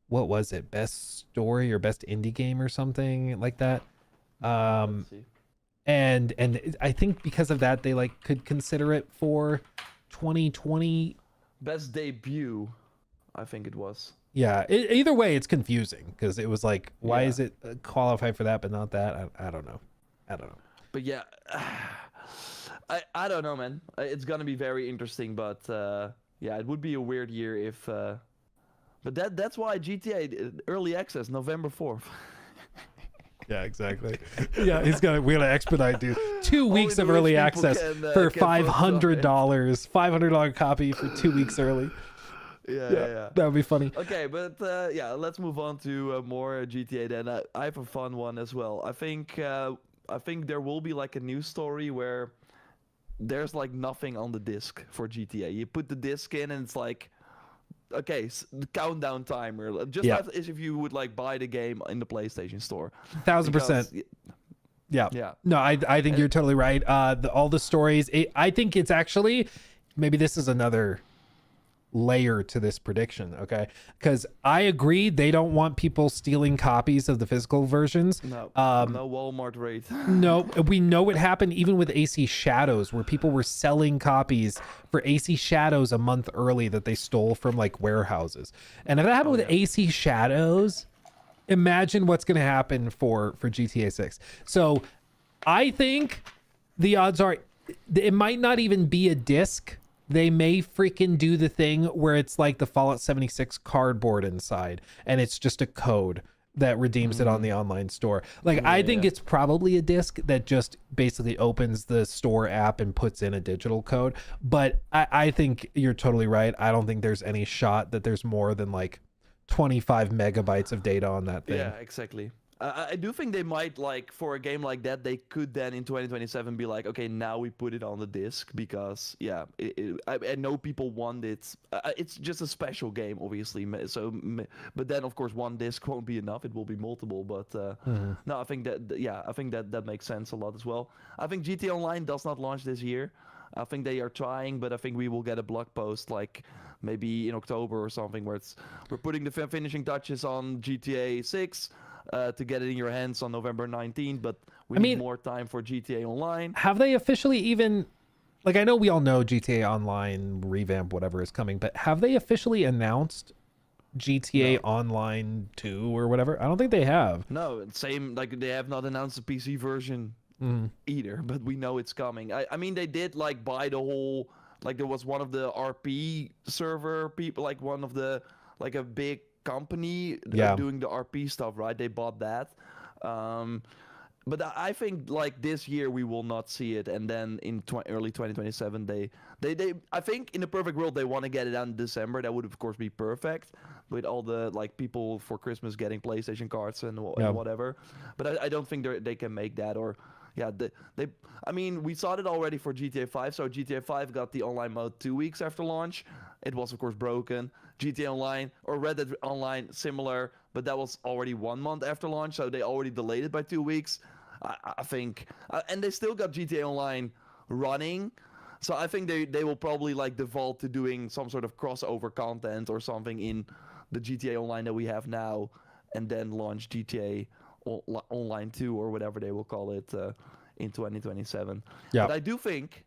what was it? Best story or best indie game or something like that. And I think because of that, they like could consider it for 2020. Best debut, I think it was. Yeah. Either way, it's confusing because it was like, why is it qualified for that but not that? I don't know. But yeah, I don't know, man. It's gonna be very interesting, but yeah, it would be a weird year if. But that's why GTA early access November 4th. Yeah, exactly. Yeah, we're gonna expedite, dude. 2 weeks Only of the early rich people access can for $500. $500 copy for 2 weeks early. Yeah. That would be funny. Okay, but yeah, let's move on to more GTA then. I have a fun one as well. I think there will be like a news story where there's like nothing on the disc for GTA. You put the disc in and it's like, okay, the countdown timer. Just as if you would like buy the game in the PlayStation Store. 1,000%. Yeah. No, I think you're totally right. All the stories. I think it's actually, maybe this is another layer to this prediction, okay? Because I agree they don't want people stealing copies of the physical versions. No Walmart raid. No, we know it happened even with AC Shadows, where people were selling copies for AC Shadows a month early that they stole from like warehouses. And if that happened with AC Shadows, imagine what's going to happen for GTA 6. So I think the odds are it might not even be a disc. They may freaking do the thing where it's like the Fallout 76 cardboard inside and it's just a code that redeems it on the online store. Like, I think it's probably a disc that just basically opens the store app and puts in a digital code. But I think you're totally right. I don't think there's any shot that there's more than like 25 megabytes of data on that thing. Yeah, exactly. I do think they might, like, for a game like that, they could then in 2027 be like, okay, now we put it on the disc because, yeah, I know people want it. It's just a special game, obviously. So, but then of course one disc won't be enough. It will be multiple. But no, I think that makes sense a lot as well. I think GTA Online does not launch this year. I think they are trying, but I think we will get a blog post like maybe in October or something where we're putting the finishing touches on GTA 6. To get it in your hands on November 19th, but we need more time for GTA Online. Have they officially even, like, I know we all know GTA Online revamp, whatever is coming, but have they officially announced GTA Online 2 or whatever? I don't think they have. No, same, like, they have not announced the PC version either, but we know it's coming. I mean, they did, like, buy the whole, like, there was one of the RP server people, like, one of the, like, a big company doing the RP stuff, right? They bought that. But I think like this year we will not see it, and then in early 2027 they I think in the perfect world they want to get it out in December. That would of course be perfect with all the like people for Christmas getting PlayStation cards and whatever. But I don't think they can make that, or I mean, we saw it already for GTA 5. So GTA 5 got the online mode 2 weeks after launch. It was of course broken. GTA Online or Red Dead Online similar, but that was already 1 month after launch, so they already delayed it by 2 weeks. I think, and they still got GTA Online running, so I think they will probably like default to doing some sort of crossover content or something in the GTA Online that we have now, and then launch GTA Online 2 or whatever they will call it in 2027. Yeah. But I do think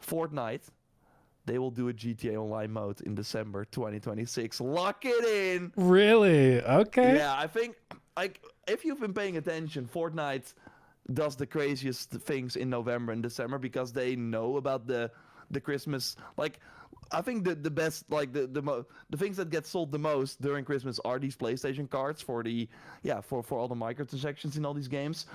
Fortnite, they will do a GTA Online mode in December 2026. Lock it in. Really? Okay. Yeah, I think like if you've been paying attention, Fortnite does the craziest things in November and December because they know about the Christmas. Like, I think the best, like the things that get sold the most during Christmas are these PlayStation cards for all the microtransactions in all these games.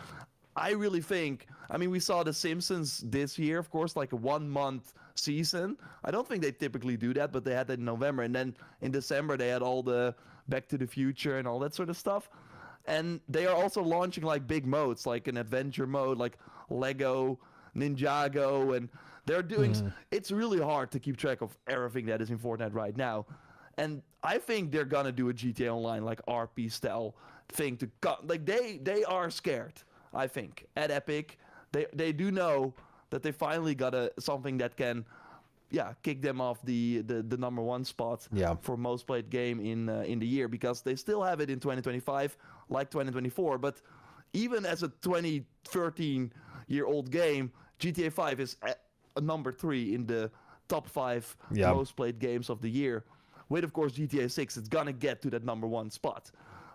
I really think, I mean, we saw The Simpsons this year, of course, like a 1 month season. I don't think they typically do that, but they had that in November. And then in December, they had all the Back to the Future and all that sort of stuff. And they are also launching like big modes, like an adventure mode, like Lego, Ninjago. And they're doing, it's really hard to keep track of everything that is in Fortnite right now. And I think they're going to do a GTA Online, like RP style thing to cut. Like they are scared. I think at Epic, they do know that they finally got something that can, kick them off the number one spot for most played game in the year, because they still have it in 2025 like 2024. But even as a 2013-year-old game, GTA 5 is a number 3 in the top 5 most played games of the year. With of course GTA 6, it's gonna get to that number 1 spot,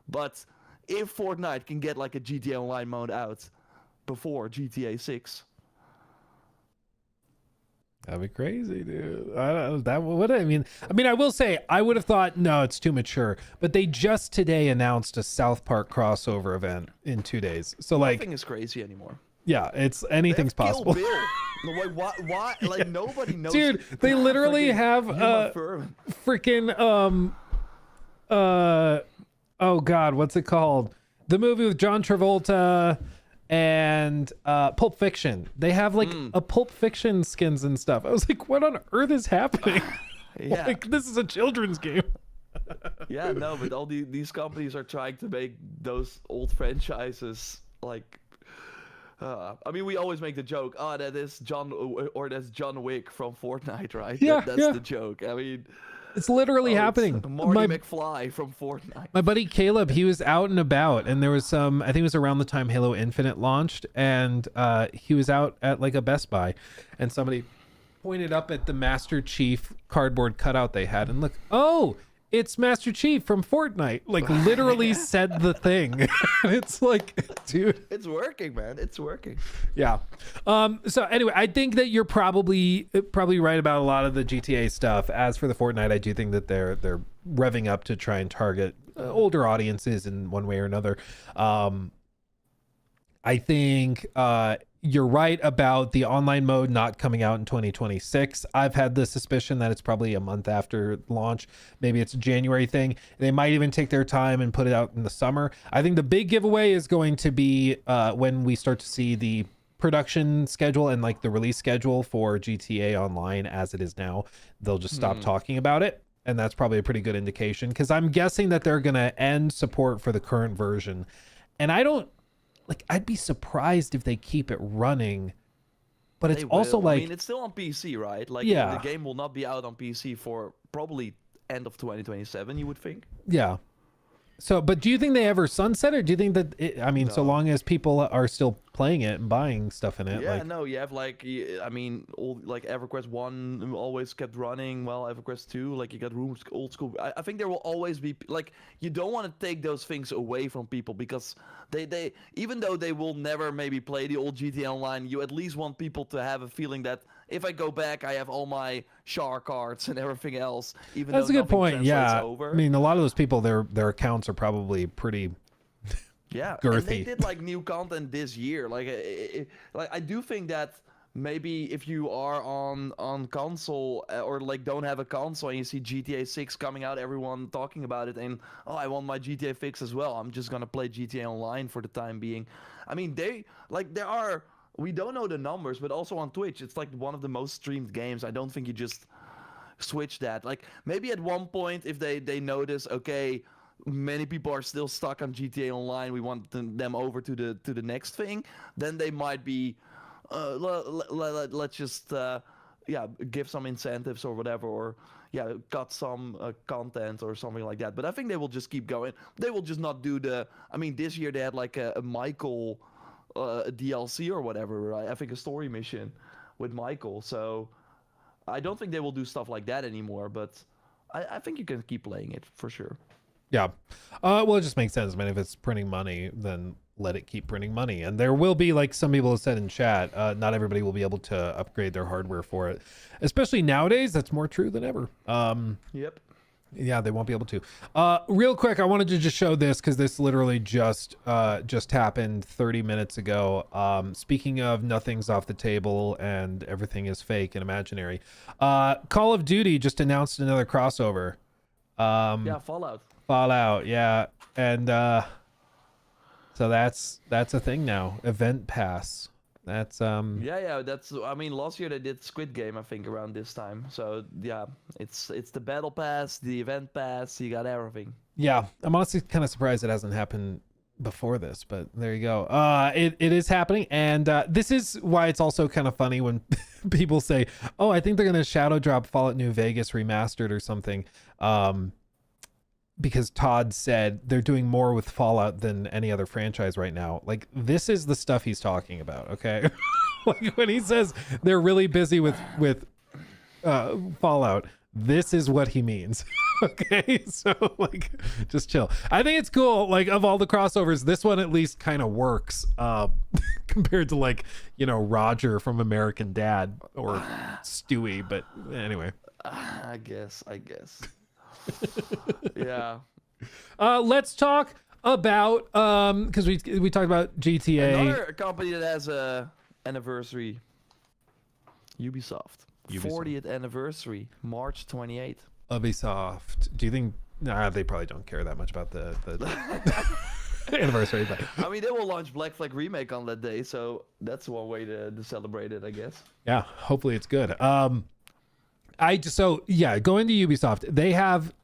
but if Fortnite can get like a GTA Online mode out before GTA 6, That'd be crazy, dude. I don't, that would I mean. I will say I would have thought no, it's too mature. But they just today announced a South Park crossover event in 2 days. So like, nothing is crazy anymore. Yeah, it's anything's possible. Kill Bill. No, why? Like yeah. Nobody knows. Dude, they literally have freaking oh god, what's it called? The movie with John Travolta and Pulp Fiction. They have like a Pulp Fiction skins and stuff. I was like, what on earth is happening? Yeah. Like, this is a children's game. Yeah, no, but all these companies are trying to make those old franchises like we always make the joke, that is that's John Wick from Fortnite, right? Yeah, that's the joke. I mean, it's literally happening. It's Marty McFly from Fortnite. My buddy Caleb, he was out and about, and there was some, I think it was around the time Halo Infinite launched, and he was out at like a Best Buy, and somebody pointed up at the Master Chief cardboard cutout they had, and look, oh, it's Master Chief from Fortnite. Like literally said the thing. It's like, dude, it's working, man. It's working. Yeah. So anyway, I think that you're probably right about a lot of the GTA stuff. As for the Fortnite, I do think that they're revving up to try and target older audiences in one way or another. I think you're right about the online mode not coming out in 2026. I've had the suspicion that it's probably a month after launch. Maybe it's a January thing. They might even take their time and put it out in the summer. I think the big giveaway is going to be when we start to see the production schedule and like the release schedule for GTA Online as it is now. They'll just stop talking about it. And that's probably a pretty good indication, because I'm guessing that they're going to end support for the current version. And I'd be surprised if they keep it running, but it's also like, I mean, it's still on PC, right? Like, yeah, the game will not be out on PC for probably end of 2027, you would think. Yeah. So, but do you think they ever sunset, or do you think that no. So long as people are still playing it and buying stuff in it? Yeah, no, you have EverQuest 1 always kept running. Well, EverQuest 2, like you got old school. I think there will always be, like, you don't want to take those things away from people, because they even though they will never maybe play the old GTA Online, you at least want people to have a feeling that if I go back, I have all my Char cards and everything else. Even that's though a good point. Yeah, over. I mean, a lot of those people, their accounts are probably pretty girthy. And they did like new content this year. Like I do think that maybe if you are on console or like don't have a console and you see GTA 6 coming out, everyone talking about it, and I want my GTA fix as well, I'm just gonna play GTA Online for the time being. I mean, we don't know the numbers, but also on Twitch, it's like one of the most streamed games. I don't think you just switch that. Like maybe at one point, if they notice, okay, many people are still stuck on GTA Online, we want them over to the next thing, then they might be, let's just give some incentives or whatever, or cut some content or something like that. But I think they will just keep going. They will just not do this year they had like a Michael DLC or whatever, right? I think a story mission with Michael. So I don't think they will do stuff like that anymore, but I think you can keep playing it for sure. Yeah. Well, it just makes sense. I mean, if it's printing money, then let it keep printing money. And there will be, like some people have said in chat, not everybody will be able to upgrade their hardware for it. Especially nowadays, that's more true than ever. Yep. Yeah, they won't be able to. Real quick, I wanted to just show this because this literally just happened 30 minutes ago. Speaking of nothing's off the table and everything is fake and imaginary, Call of Duty just announced another crossover. Fallout, yeah. And so that's a thing now. Event Pass. That's that's, last year they did Squid Game, I think, around this time. So yeah, it's the battle pass, the event pass, you got everything. Yeah, I'm honestly kind of surprised it hasn't happened before this, but there you go. It is happening, and this is why it's also kind of funny when people say, oh, I think they're gonna shadow drop Fallout New Vegas remastered or something. Because Todd said they're doing more with Fallout than any other franchise right now. Like, this is the stuff he's talking about, okay? Like, when he says they're really busy with Fallout, this is what he means. Okay, so like just chill. I think it's cool. Like of all the crossovers, this one at least kind of works compared to like, you know, Roger from American Dad or Stewie. But anyway, I guess. Yeah. Let's talk about because we talked about GTA. Another company that has a anniversary. Ubisoft. 40th anniversary, March 28th. Ubisoft. Do you think? Nah, they probably don't care that much about the anniversary. But I mean, they will launch Black Flag Remake on that day, so that's one way to celebrate it, I guess. yeah, hopefully it's good. Going to Ubisoft, they have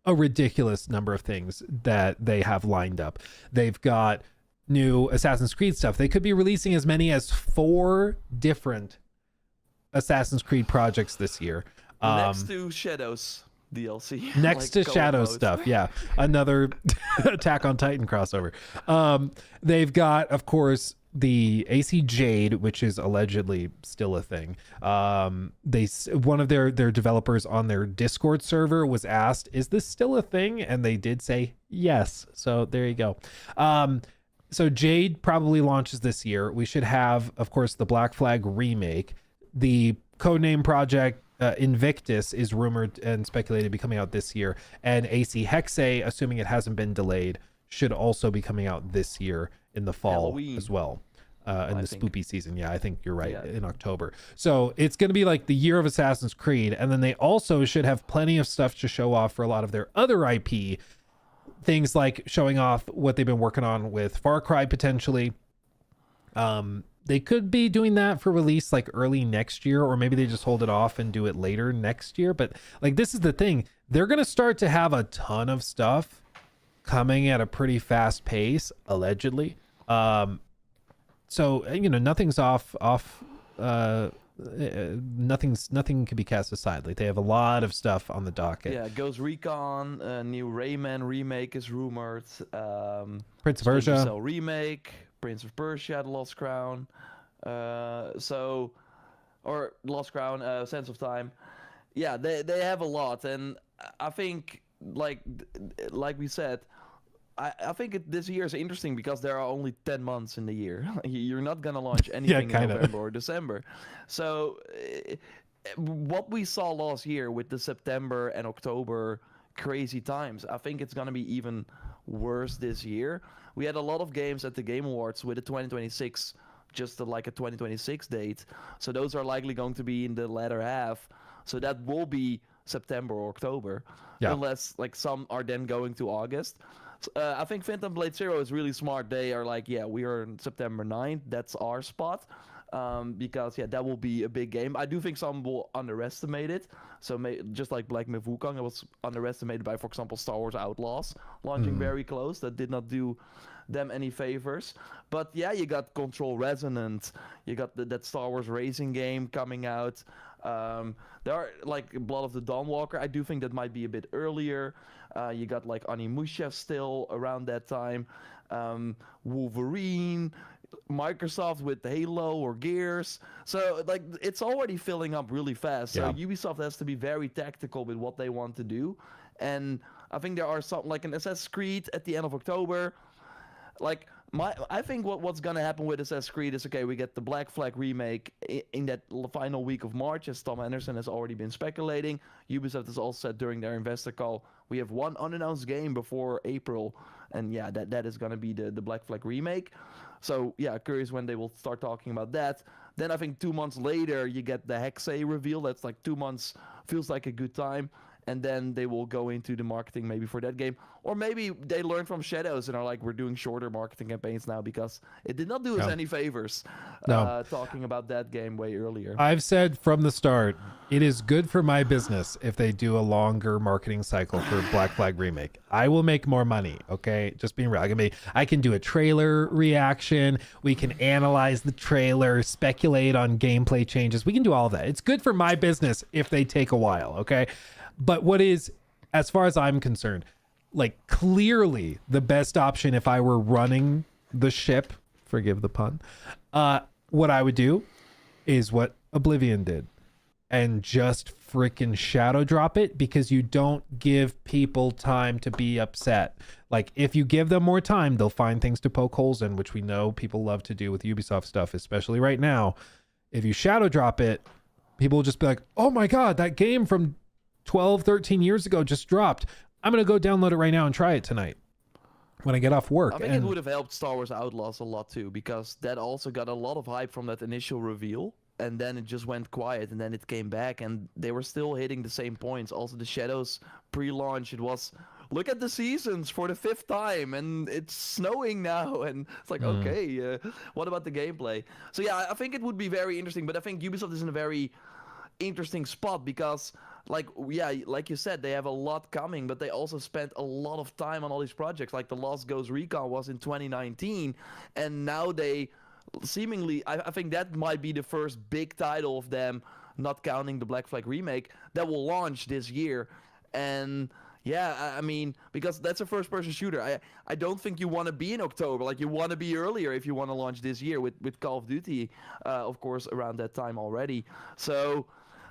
a ridiculous number of things that they have lined up. They've got new Assassin's Creed stuff. They could be releasing as many as 4 different Assassin's Creed projects this year. Next to Shadows DLC. Next to Shadows mode. stuff, yeah. Another Attack on Titan crossover. They've got, of course, the AC Jade, which is allegedly still a thing. One of their developers on their Discord server was asked, "Is this still a thing?" And they did say yes. So there you go. So Jade probably launches this year. We should have, of course, the Black Flag remake. The codename project Invictus is rumored and speculated to be coming out this year, and AC Hexe, assuming it hasn't been delayed, should also be coming out this year in the fall Halloween. as well. In the spooky season. Yeah, I think you're right. Yeah. In October. So it's going to be like the year of Assassin's Creed. And then they also should have plenty of stuff to show off for a lot of their other IP. Things like showing off what they've been working on with Far Cry potentially. They could be doing that for release like early next year, or maybe they just hold it off and do it later next year. But like, this is the thing. They're going to start to have a ton of stuff coming at a pretty fast pace, allegedly. So, you know, nothing's off, nothing can be cast aside. Like, they have a lot of stuff on the docket. Yeah, Ghost Recon, new Rayman remake is rumored. Prince of Persia. Cell remake, Prince of Persia, The Lost Crown. Or Lost Crown, Sense of Time. Yeah, they have a lot. And I think, like we said, I think this year is interesting because there are only 10 months in the year. You're not going to launch anything in November or December. So what we saw last year with the September and October crazy times, I think it's going to be even worse this year. We had a lot of games at the Game Awards with a 2026, just like a 2026 date. So those are likely going to be in the latter half. So that will be September or October, unless like some are then going to August. I think Phantom Blade Zero is really smart. They are like, yeah, we are on September 9th. That's our spot. Because, yeah, that will be a big game. I do think some will underestimate it. So just like Black Myth Wukong, it was underestimated by, for example, Star Wars Outlaws, launching very close. That did not do them any favors. But, yeah, you got Control Resonant. You got that Star Wars racing game coming out. There are, like, Blood of the Dawnwalker. I do think that might be a bit earlier. You got like Onimusha still around that time. Wolverine, Microsoft with Halo or Gears. So like it's already filling up really fast. So Ubisoft has to be very tactical with what they want to do. And I think there are some like an Assassin's Creed at the end of October. Like I think what's gonna happen with Assassin's Creed is, okay, we get the Black Flag remake in that final week of March, as Tom Anderson has already been speculating. Ubisoft has also said during their investor call, we have one unannounced game before April, and yeah, that is gonna be the Black Flag remake. So yeah, curious when they will start talking about that. Then I think 2 months later you get the Hexe reveal. That's like 2 months, feels like a good time. And then they will go into the marketing maybe for that game. Or maybe they learn from Shadows and are like, we're doing shorter marketing campaigns now because it did not do us any favors talking about that game way earlier. I've said from the start, it is good for my business if they do a longer marketing cycle for Black Flag Remake. I will make more money, okay? Just being real. I can do a trailer reaction. We can analyze the trailer, speculate on gameplay changes. We can do all of that. It's good for my business if they take a while, okay? But what is, as far as I'm concerned, like clearly the best option if I were running the ship, forgive the pun, what I would do is what Oblivion did. and just freaking shadow drop it, because you don't give people time to be upset. Like, if you give them more time, they'll find things to poke holes in, which we know people love to do with Ubisoft stuff, especially right now. If you shadow drop it, people will just be like, oh my God, that game from 12, 13 years ago just dropped. I'm going to go download it right now and try it tonight when I get off work. I think it would have helped Star Wars Outlaws a lot too, because that also got a lot of hype from that initial reveal, and then it just went quiet, and then it came back, and they were still hitting the same points. Also, the Shadows pre-launch, it was, look at the seasons for the 5th time, and it's snowing now, and it's like, okay, what about the gameplay? So yeah, I think it would be very interesting, but I think Ubisoft is in a very interesting spot because, like, yeah, like you said, they have a lot coming, but they also spent a lot of time on all these projects. Like the last Ghost Recon was in 2019, and now they seemingly, I think that might be the first big title of them, not counting the Black Flag remake, that will launch this year. And yeah, I mean, because that's a first-person shooter. I don't think you want to be in October. Like, you want to be earlier if you want to launch this year with Call of Duty, of course, around that time already. So,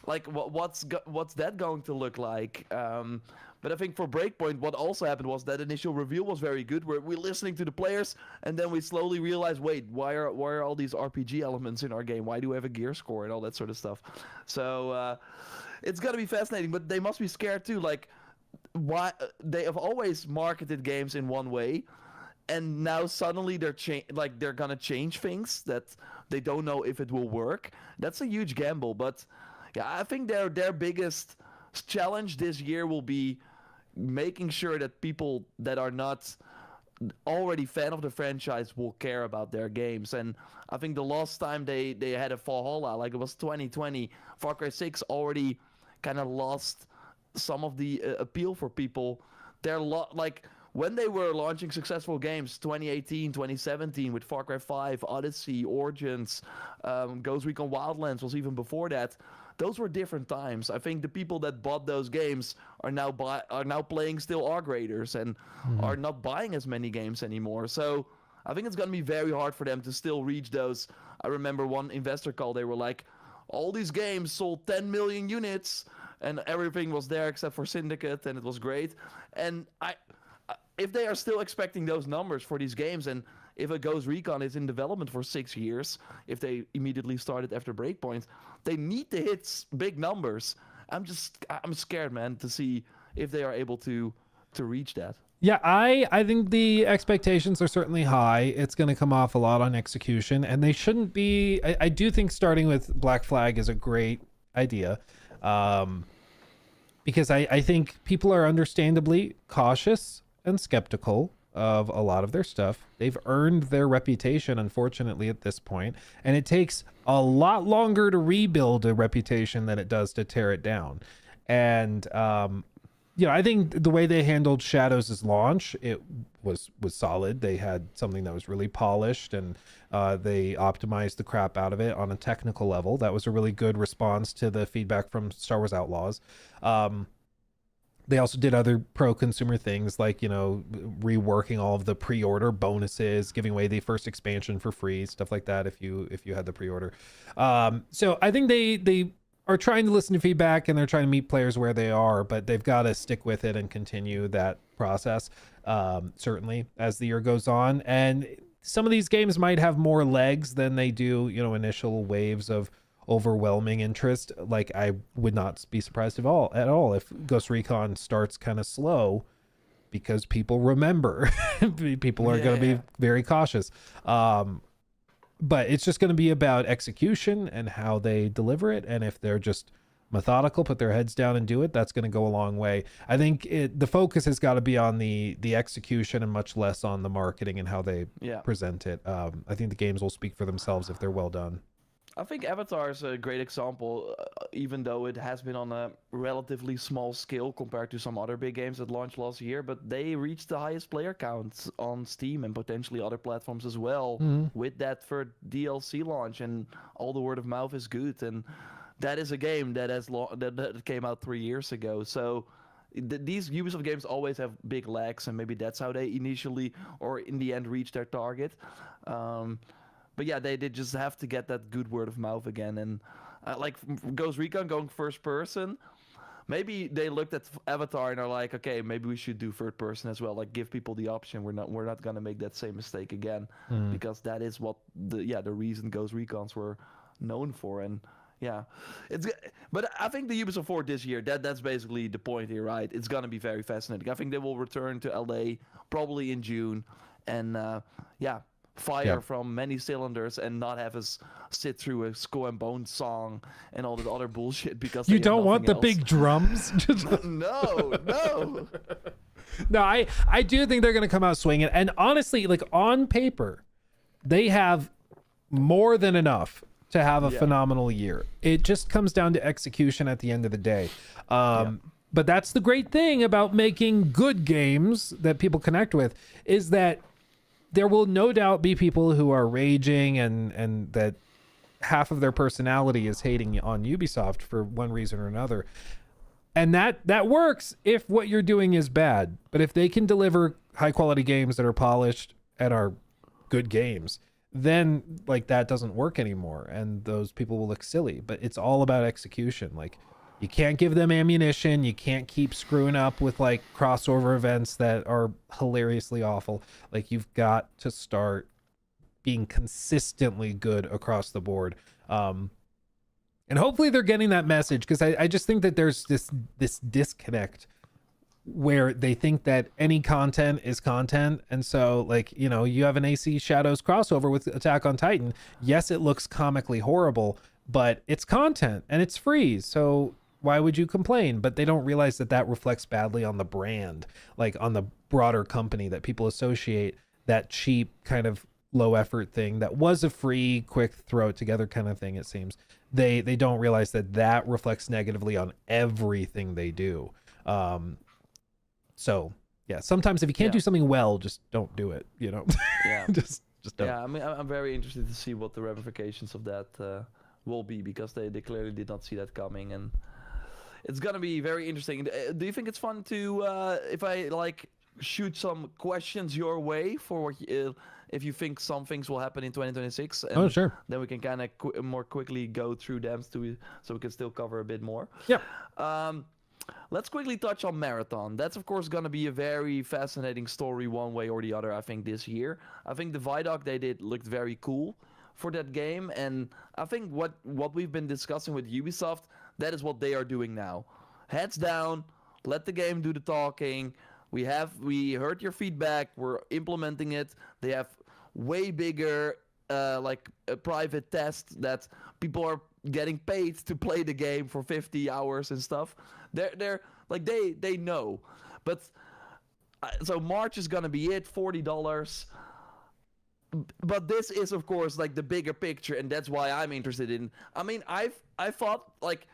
like, what's that going to look like? But I think for Breakpoint, what also happened was that initial reveal was very good. We're listening to the players, and then we slowly realized, wait, why are all these RPG elements in our game? Why do we have a gear score and all that sort of stuff? So it's gonna be fascinating, but they must be scared too. Like, why they have always marketed games in one way, and now suddenly they're gonna change things that they don't know if it will work. That's a huge gamble, but yeah, I think their biggest challenge this year will be making sure that people that are not already fan of the franchise will care about their games. And I think the last time they had a Valhalla, like it was 2020, Far Cry 6 already kind of lost some of the appeal for people. They're like, when they were launching successful games, 2018, 2017, with Far Cry 5, Odyssey, Origins, Ghost Recon Wildlands was even before that. Those were different times. I think the people that bought those games are now playing still R graders and are not buying as many games anymore. So I think it's going to be very hard for them to still reach those. I remember one investor call, they were like, all these games sold 10 million units and everything was there except for Syndicate, and it was great. And if they are still expecting those numbers for these games, and if a Ghost Recon is in development for 6 years, if they immediately started after Breakpoint, they need to hit big numbers. I'm scared, man, to see if they are able to reach that. Yeah, I think the expectations are certainly high. It's going to come off a lot on execution, and they shouldn't be. I do think starting with Black Flag is a great idea, because I think people are understandably cautious and skeptical of a lot of their stuff. They've earned their reputation, unfortunately, at this point, and it takes a lot longer to rebuild a reputation than it does to tear it down. And I think the way they handled Shadows' launch, it was solid. They had something that was really polished, and they optimized the crap out of it on a technical level. That was a really good response to the feedback from Star Wars Outlaws. They also did other pro-consumer things like, reworking all of the pre-order bonuses, giving away the first expansion for free, stuff like that if you had the pre-order. So I think they are trying to listen to feedback, and they're trying to meet players where they are, but they've got to stick with it and continue that process, certainly, as the year goes on. And some of these games might have more legs than they do, initial waves of overwhelming interest. Like, I would not be surprised at all if Ghost Recon starts kind of slow, because people remember. People are going to be very cautious. But it's just going to be about execution and how they deliver it. And if they're just methodical, put their heads down and do it, that's going to go a long way. I think the focus has got to be on the execution and much less on the marketing and how they present it. I think the games will speak for themselves if they're well done. I think Avatar is a great example, even though it has been on a relatively small scale compared to some other big games that launched last year, but they reached the highest player counts on Steam and potentially other platforms as well with that third DLC launch, and all the word of mouth is good. And that is a game that that came out 3 years ago. So these Ubisoft games always have big lags, and maybe that's how they initially or in the end reach their target. But yeah, they just have to get that good word of mouth again. And like Ghost Recon going first person. Maybe they looked at Avatar and are like, okay, maybe we should do third person as well. Like, give people the option. We're not gonna make that same mistake again, because that is what the reason Ghost Recons were known for. And yeah, but I think the Ubisoft Forward this year, that's basically the point here, right? It's gonna be very fascinating. I think they will return to LA probably in June, and fire from many cylinders and not have us sit through a Skull and Bones song and all that other bullshit because you don't want the big drums. No. No, I do think they're going to come out swinging. And honestly, like on paper, they have more than enough to have a phenomenal year. It just comes down to execution at the end of the day. But that's the great thing about making good games that people connect with, is that there will no doubt be people who are raging and that half of their personality is hating on Ubisoft for one reason or another. And that works if what you're doing is bad. But if they can deliver high quality games that are polished and are good games, then like that doesn't work anymore. And those people will look silly. But it's all about execution. Like, you can't give them ammunition. You can't keep screwing up with like crossover events that are hilariously awful. Like, you've got to start being consistently good across the board. And hopefully they're getting that message, because I just think that there's this disconnect where they think that any content is content. And so like, you know, you have an AC Shadows crossover with Attack on Titan. Yes, it looks comically horrible, but it's content and it's free. So why would you complain? But they don't realize that reflects badly on the brand, like on the broader company, that people associate that cheap kind of low effort thing that was a free, quick throw it together kind of thing. It seems they don't realize that reflects negatively on everything they do. So yeah, sometimes if you can't do something well, just don't do it, you know? Yeah. just don't. Yeah, I mean, I'm very interested to see what the ramifications of that will be, because they clearly did not see that coming, and it's gonna be very interesting. Do you think it's fun to if I like shoot some questions your way for what if you think some things will happen in 2026? And sure. Then we can kind of more quickly go through them so we can still cover a bit more. Yeah. Let's quickly touch on Marathon. That's of course gonna be a very fascinating story one way or the other, I think, this year. I think the Vidoc they did looked very cool for that game, and I think what we've been discussing with Ubisoft, that is what they are doing now. Heads down, let the game do the talking. We heard your feedback, we're implementing it. They have way bigger like a private test that people are getting paid to play the game for 50 hours and stuff. They're like they know. But so March is gonna be it, $40. But this is of course like the bigger picture, and that's why I'm interested in. I mean, I thought like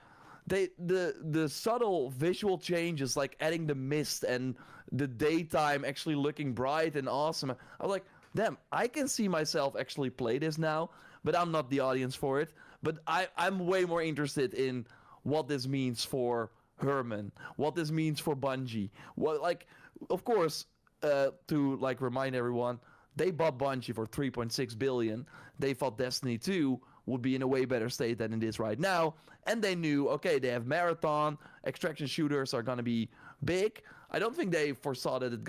the subtle visual changes, like adding the mist and the daytime actually looking bright and awesome. I was like, damn, I can see myself actually play this now, but I'm not the audience for it. But I'm way more interested in what this means for Herman, what this means for Bungie. What, like, of course, to like remind everyone, they bought Bungie for $3.6 billion. They thought Destiny 2 would be in a way better state than it is right now. And they knew, okay, they have Marathon, extraction shooters are going to be big. I don't think they foresaw that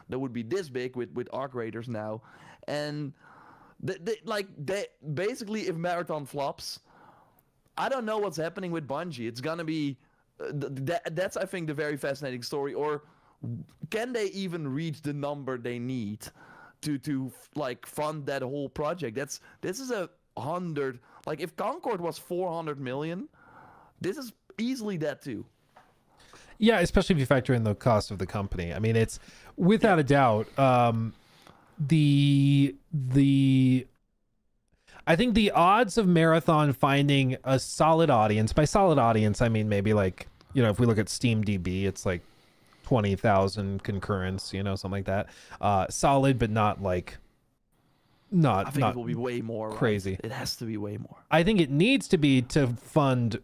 that would be this big with Arc Raiders now. And they basically, if Marathon flops, I don't know what's happening with Bungie. It's going to be, that's I think the very fascinating story. Or can they even reach the number they need to like fund that whole project? This is 100, like if Concord was 400 million, this is easily that too. Yeah, especially if you factor in the cost of the company. I mean, it's without a doubt the I think the odds of Marathon finding a solid audience, by solid audience I mean maybe like, you know, if we look at SteamDB, it's like 20,000 concurrents, you know, something like that. Solid, but not like I think it will be way more crazy. Right? It has to be way more. I think it needs to be to fund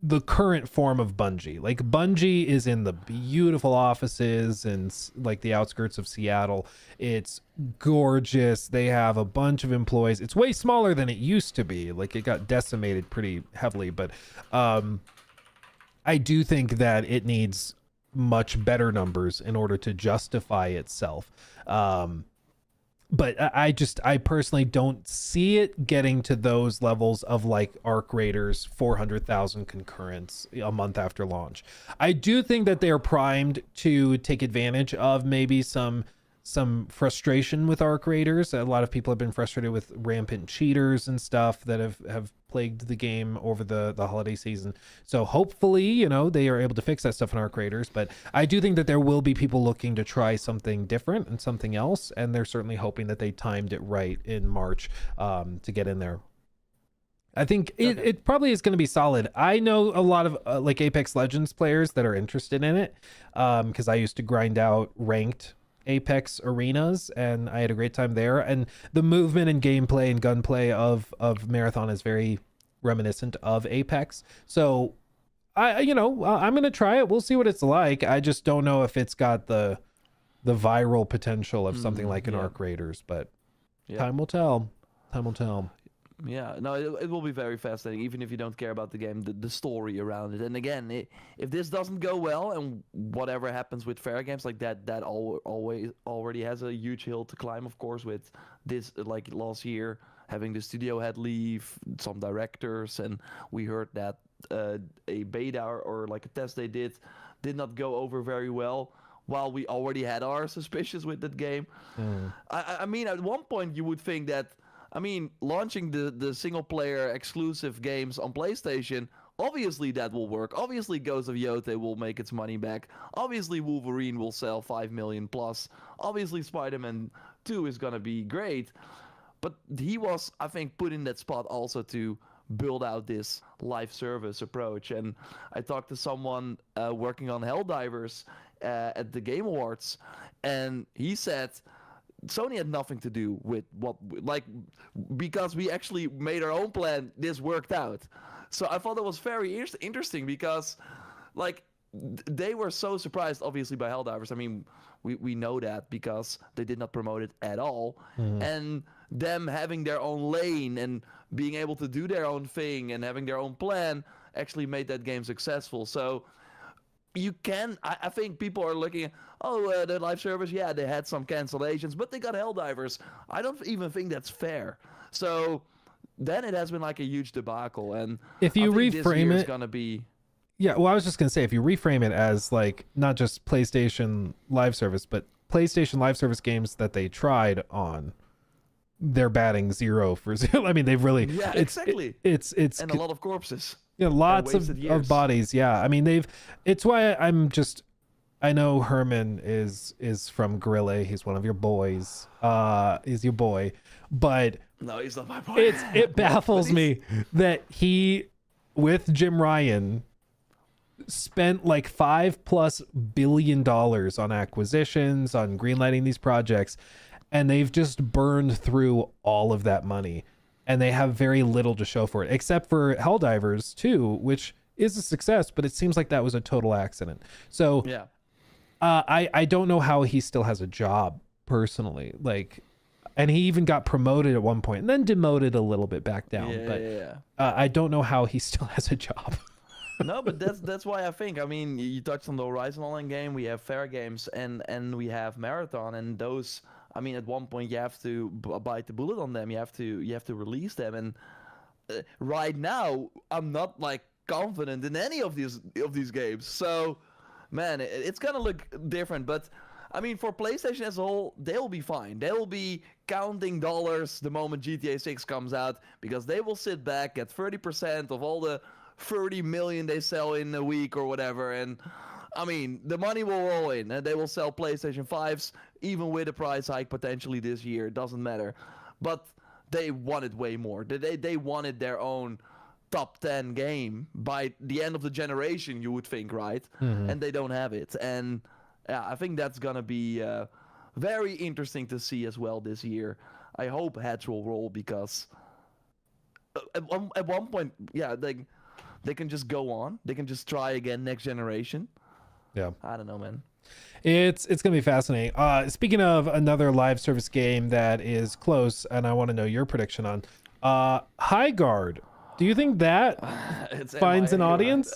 the current form of Bungie. Like Bungie is in the beautiful offices and like the outskirts of Seattle. It's gorgeous. They have a bunch of employees. It's way smaller than it used to be. Like it got decimated pretty heavily, but I do think that it needs much better numbers in order to justify itself. But I personally don't see it getting to those levels of like Arc Raiders 400,000 concurrents a month after launch. I do think that they are primed to take advantage of maybe some frustration with Arc Raiders. A lot of people have been frustrated with rampant cheaters and stuff that have plagued the game over the holiday season. So hopefully, they are able to fix that stuff in Arc Raiders. But I do think that there will be people looking to try something different and something else. And they're certainly hoping that they timed it right in March to get in there. I think it probably is going to be solid. I know a lot of like Apex Legends players that are interested in it because I used to grind out ranked Apex arenas and I had a great time there, and the movement and gameplay and gunplay of Marathon is very reminiscent of Apex. So I'm gonna try it. We'll see what it's like. I just don't know if it's got the viral potential of something like an Arc Raiders, but time will tell. Yeah, no, it will be very fascinating, even if you don't care about the game, the story around it. And again, if this doesn't go well, and whatever happens with fair games like that always already has a huge hill to climb, of course, with this, like last year, having the studio head leave, some directors, and we heard that a beta or like a test they did not go over very well, while we already had our suspicions with that game. I mean, at one point you would think that, launching the single-player exclusive games on PlayStation, obviously that will work. Obviously Ghost of GOTY will make its money back. Obviously Wolverine will sell 5 million plus. Obviously Spider-Man 2 is gonna be great. But he was, I think, put in that spot also to build out this live service approach. And I talked to someone working on Helldivers at the Game Awards, and he said Sony had nothing to do with because we actually made our own plan, this worked out. So I thought that was very interesting because, they were so surprised, obviously, by Helldivers. We know that because they did not promote it at all. And them having their own lane and being able to do their own thing and having their own plan actually made that game successful. So I think people are looking at, the live service, they had some cancellations, but they got Helldivers. I don't even think that's fair. So then it has been like a huge debacle. And if you reframe it, it's going to be... Yeah, well, I was just going to say, if you reframe it as like not just PlayStation live service, but PlayStation live service games that they tried on, they're batting 0 for 0. They've really... Yeah, exactly. It's and a lot of corpses. Yeah, lots of bodies. Yeah, it's why I know Herman is from Gorilla. He's one of your boys. He's your boy, but no, he's not my boy. It baffles me that he, with Jim Ryan, spent like $5+ billion on acquisitions, on greenlighting these projects, and they've just burned through all of that money. And they have very little to show for it, except for Helldivers 2, which is a success, but it seems like that was a total accident. So yeah, I don't know how he still has a job personally. And he even got promoted at one point and then demoted a little bit back down. I don't know how he still has a job. No, but that's why I think. You touched on the Horizon Online game. We have Fair Games and we have Marathon, and those. At one point you have to bite the bullet on them. You have to release them, and right now I'm not confident in any of these games. So, man, it's gonna look different. But for PlayStation as a whole, they'll be fine. They will be counting dollars the moment GTA 6 comes out, because they will sit back at 30% of all the 30 million they sell in a week or whatever, and the money will roll in, and they will sell PlayStation 5s, even with a price hike potentially this year. It doesn't matter. But they wanted way more. They wanted their own top 10 game by the end of the generation, you would think, right? Mm-hmm. And they don't have it. And I think that's going to be very interesting to see as well this year. I hope heads will roll, because at one point, they can just go on. They can just try again next generation. Yeah. I don't know, man. It's gonna be fascinating. Speaking of another live service game that is close, and I want to know your prediction on Highguard. Do you think that finds an audience?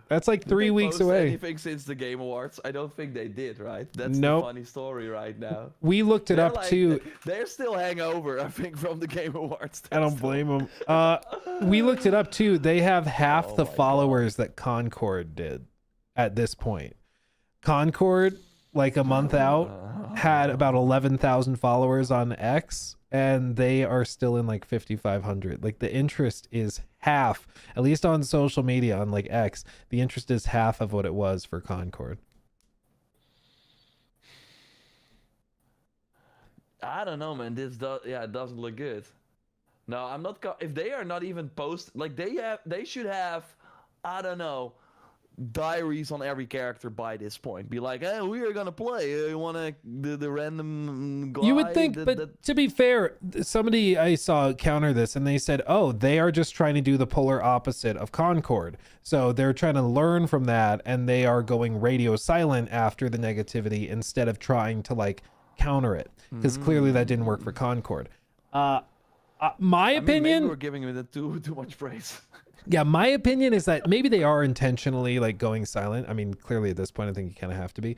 That's like 3 weeks away. Anything since the Game Awards? I don't think they did, right? That's Nope. the funny story right now. We looked it up too. They're still hangover, I think, from the Game Awards. I don't blame them. We looked it up too. They have half the followers that Concord did at this point. Concord, like a month out, had about 11,000 followers on X, and they are still in like 5,500. Like the interest is half, at least on social media, on like X. The interest is half of what it was for Concord. I don't know, man. It doesn't look good. No, I'm not. If they are not even like they should have, I don't know, diaries on every character by this point. Be like, hey, we are gonna play. You wanna the random guy? You would think, but to be fair, somebody I saw counter this, and they said, oh, they are just trying to do the polar opposite of Concord. So they're trying to learn from that, and they are going radio silent after the negativity instead of trying to like counter it, because clearly that didn't work for Concord. My opinion, maybe we're giving it too much praise. Yeah, my opinion is that maybe they are intentionally like going silent. I mean, clearly at this point, I think you kind of have to be.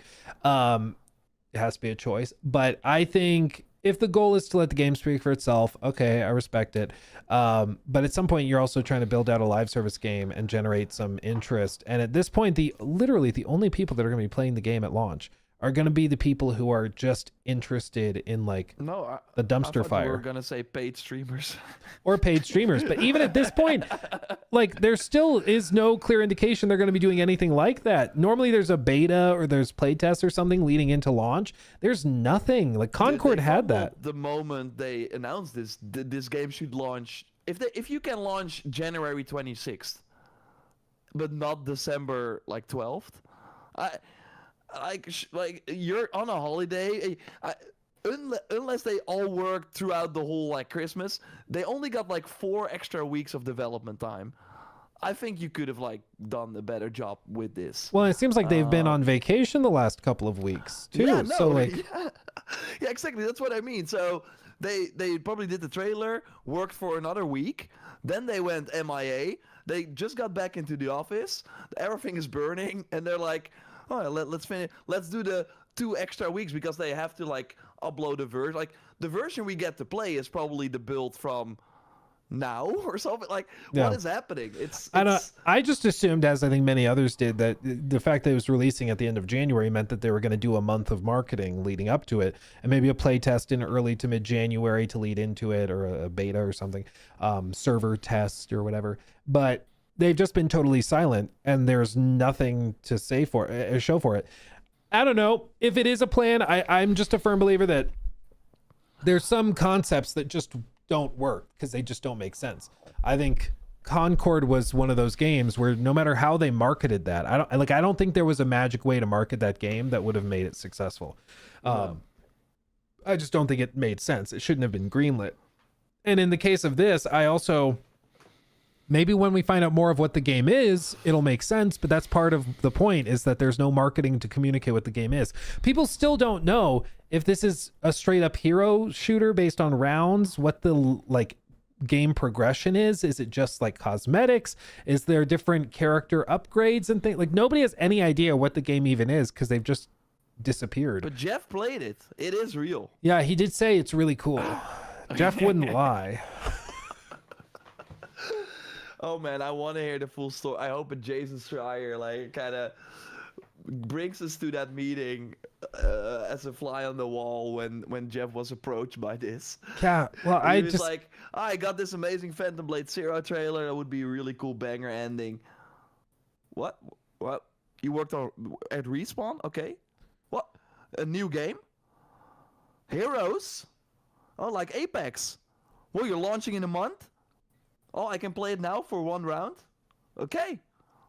It has to be a choice. But I think if the goal is to let the game speak for itself, okay, I respect it. But at some point, you're also trying to build out a live service game and generate some interest. And at this point, literally the only people that are going to be playing the game at launch are going to be the people who are just interested in like the dumpster fire. We're going to say paid streamers. Or paid streamers. But even at this point, like there still is no clear indication they're going to be doing anything like that. Normally there's a beta or there's playtest or something leading into launch. There's nothing. Like Concord had that. The moment they announced this game should launch, if you can launch January 26th, but not December like 12th, like you're on a holiday. Unless they all worked throughout the whole like Christmas, they only got like 4 extra weeks of development time. I think you could have like done a better job with this. Well, it seems like they've been on vacation the last couple of weeks too. Yeah, no, so like, yeah, exactly. That's what I mean. So they probably did the trailer, worked for another week, then they went MIA. They just got back into the office. Everything is burning, and they're like, oh, let's finish. Let's do the 2 extra weeks because they have to like upload a version. Like the version we get to play is probably the build from now or something. Like what is happening? I just assumed, as I think many others did, that the fact that it was releasing at the end of January meant that they were going to do a month of marketing leading up to it, and maybe a play test in early to mid-January to lead into it, or a beta or something, server test or whatever. But they've just been totally silent, and there's nothing to say for it, show for it. I don't know if it is a plan. I'm just a firm believer that there's some concepts that just don't work because they just don't make sense. I think Concord was one of those games where no matter how they marketed that, I don't think there was a magic way to market that game that would have made it successful. I just don't think it made sense. It shouldn't have been greenlit. And in the case of this, I also, maybe when we find out more of what the game is, it'll make sense, but that's part of the point, is that there's no marketing to communicate what the game is. People still don't know if this is a straight up hero shooter based on rounds, what the like game progression is. Is it just like cosmetics? Is there different character upgrades and things? Like nobody has any idea what the game even is because they've just disappeared. But Jeff played it. It is real. Yeah, he did say it's really cool. Jeff wouldn't lie. Oh man, I want to hear the full story. I hope Jason Schreier like kind of brings us to that meeting as a fly on the wall when Jeff was approached by this. Yeah, well, he was like, I got this amazing Phantom Blade Zero trailer. That would be a really cool banger ending. What? You worked at Respawn? Okay. What? A new game? Heroes? Oh, like Apex. Well, you're launching in a month? Oh, I can play it now for 1 round? Okay.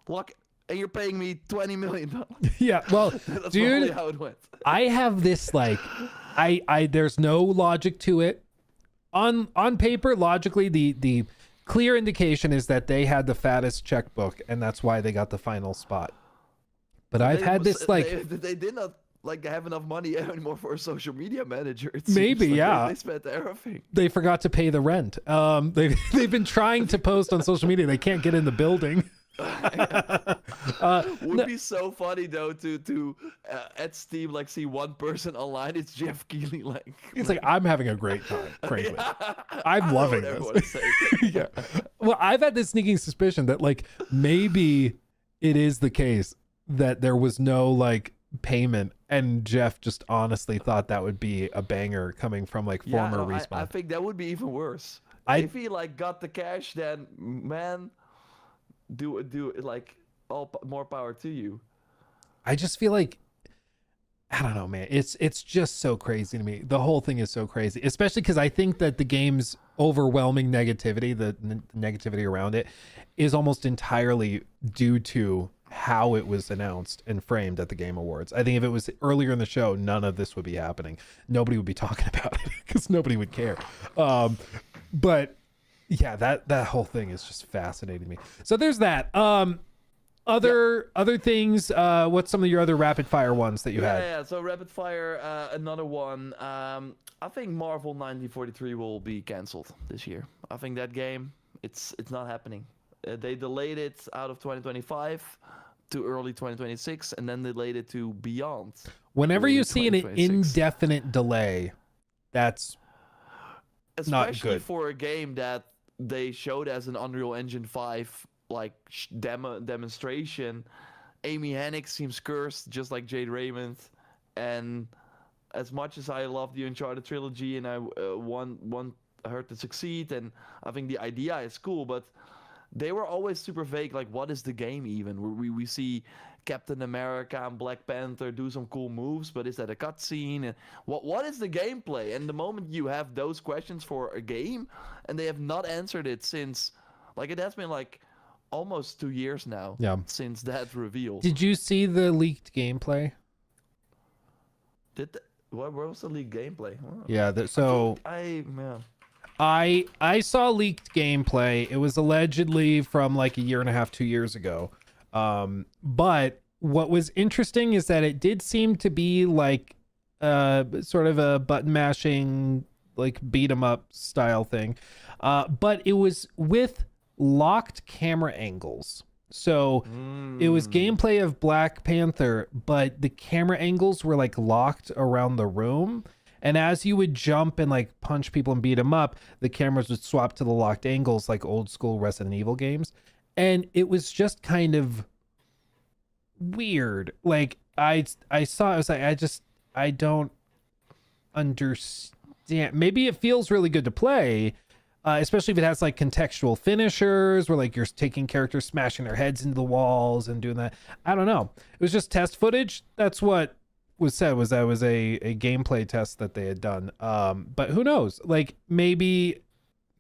Look, and you're paying me $20 million. Yeah, well, that's dude, probably how it went. I have this like, there's no logic to it. On paper, logically, the clear indication is that they had the fattest checkbook, and that's why they got the final spot. But I've had this they did not like have enough money anymore for a social media manager. Maybe, yeah. They spent everything. They forgot to pay the rent. They've been trying to post on social media. They can't get in the building. Would be so funny though to at Steam like see one person online. It's Jeff Keighley. Like it's like I'm having a great time. Frankly, yeah, I'm loving this. Yeah. Well, I've had this sneaking suspicion that like maybe it is the case that there was no like payment, and Jeff just honestly thought that would be a banger coming from like former Respawn. I think that would be even worse. If he like got the cash, then man. Do like more power to you. I just feel like I don't know, man. It's just so crazy to me. The whole thing is so crazy, especially because I think that the game's overwhelming negativity, the negativity around it, is almost entirely due to how it was announced and framed at the Game Awards. I think if it was earlier in the show, none of this would be happening. Nobody would be talking about it because nobody would care. But yeah, that whole thing is just fascinating to me. So there's that. Other things. What's some of your other rapid fire ones that you had? Yeah. So rapid fire, another one. I think Marvel 1943 will be canceled this year. I think that game, it's not happening. They delayed it out of 2025 to early 2026, and then delayed it to beyond. Whenever you see an indefinite delay, that's especially not good for a game that they showed as an Unreal Engine 5 like demonstration. Amy Hennig seems cursed, just like Jade Raymond. And as much as I love the Uncharted trilogy and I want her to succeed, and I think the idea is cool, but they were always super vague. Like, what is the game even? We see Captain America and Black Panther do some cool moves, but is that a cutscene? And what is the gameplay? And the moment you have those questions for a game, and they have not answered it since, like, it has been like almost 2 years now. Yeah. Since that reveal. Did you see the leaked gameplay? Where was the leaked gameplay? Oh. Yeah. I saw leaked gameplay. It was allegedly from like a year and a half, 2 years ago. But what was interesting is that it did seem to be like sort of a button mashing, like beat 'em up style thing. But it was with locked camera angles. So it was gameplay of Black Panther, but the camera angles were like locked around the room. And as you would jump and like punch people and beat them up, the cameras would swap to the locked angles like old school Resident Evil games. And it was just kind of weird. Like I saw it, I was like, I don't understand. Maybe it feels really good to play, especially if it has like contextual finishers where like you're taking characters, smashing their heads into the walls and doing that. I don't know. It was just test footage. That's what was said, was that was a gameplay test that they had done. But who knows? Like maybe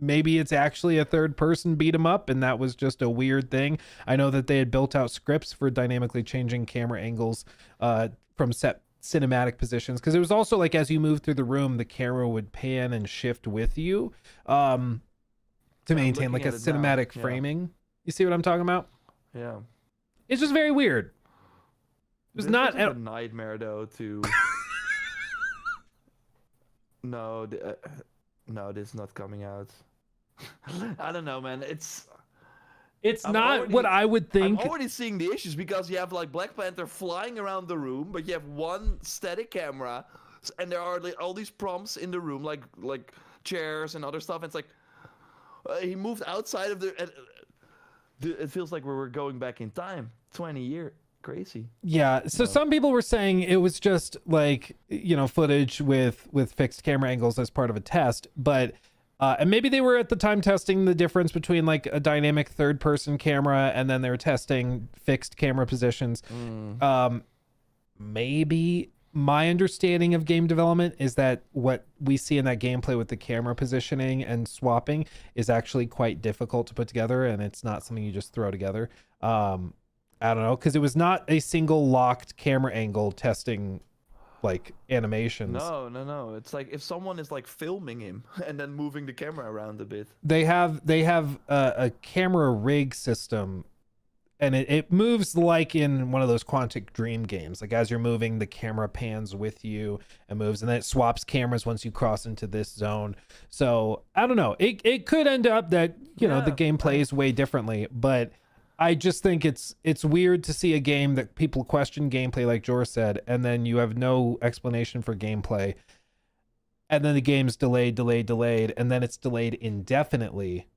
it's actually a third person beat 'em up and that was just a weird thing. I know that they had built out scripts for dynamically changing camera angles from set cinematic positions, because it was also like as you move through the room, the camera would pan and shift with you to maintain like a cinematic framing. You see what I'm talking about? Yeah. It's just very weird. It was not a nightmare though to no, this is not coming out. I don't know, man. It's not what I would think. I'm already seeing the issues because you have like Black Panther flying around the room, but you have one static camera, and there are all these prompts in the room, like chairs and other stuff. And it's like he moved outside of it feels like we're going back in time, 20 years. Crazy. Yeah. So some people were saying it was just like, footage with fixed camera angles as part of a test, but and maybe they were at the time testing the difference between like a dynamic third person camera and then they were testing fixed camera positions. Maybe my understanding of game development is that what we see in that gameplay with the camera positioning and swapping is actually quite difficult to put together, and it's not something you just throw together. I don't know, because it was not a single locked camera angle testing like animations. No. It's like if someone is like filming him and then moving the camera around a bit. They have a camera rig system, and it moves like in one of those Quantic Dream games. Like as you're moving, the camera pans with you and moves, and then it swaps cameras once you cross into this zone. So I don't know. It could end up that the game plays way differently, but I just think it's weird to see a game that people question gameplay, like Jor said, and then you have no explanation for gameplay, and then the game's delayed, and then it's delayed indefinitely.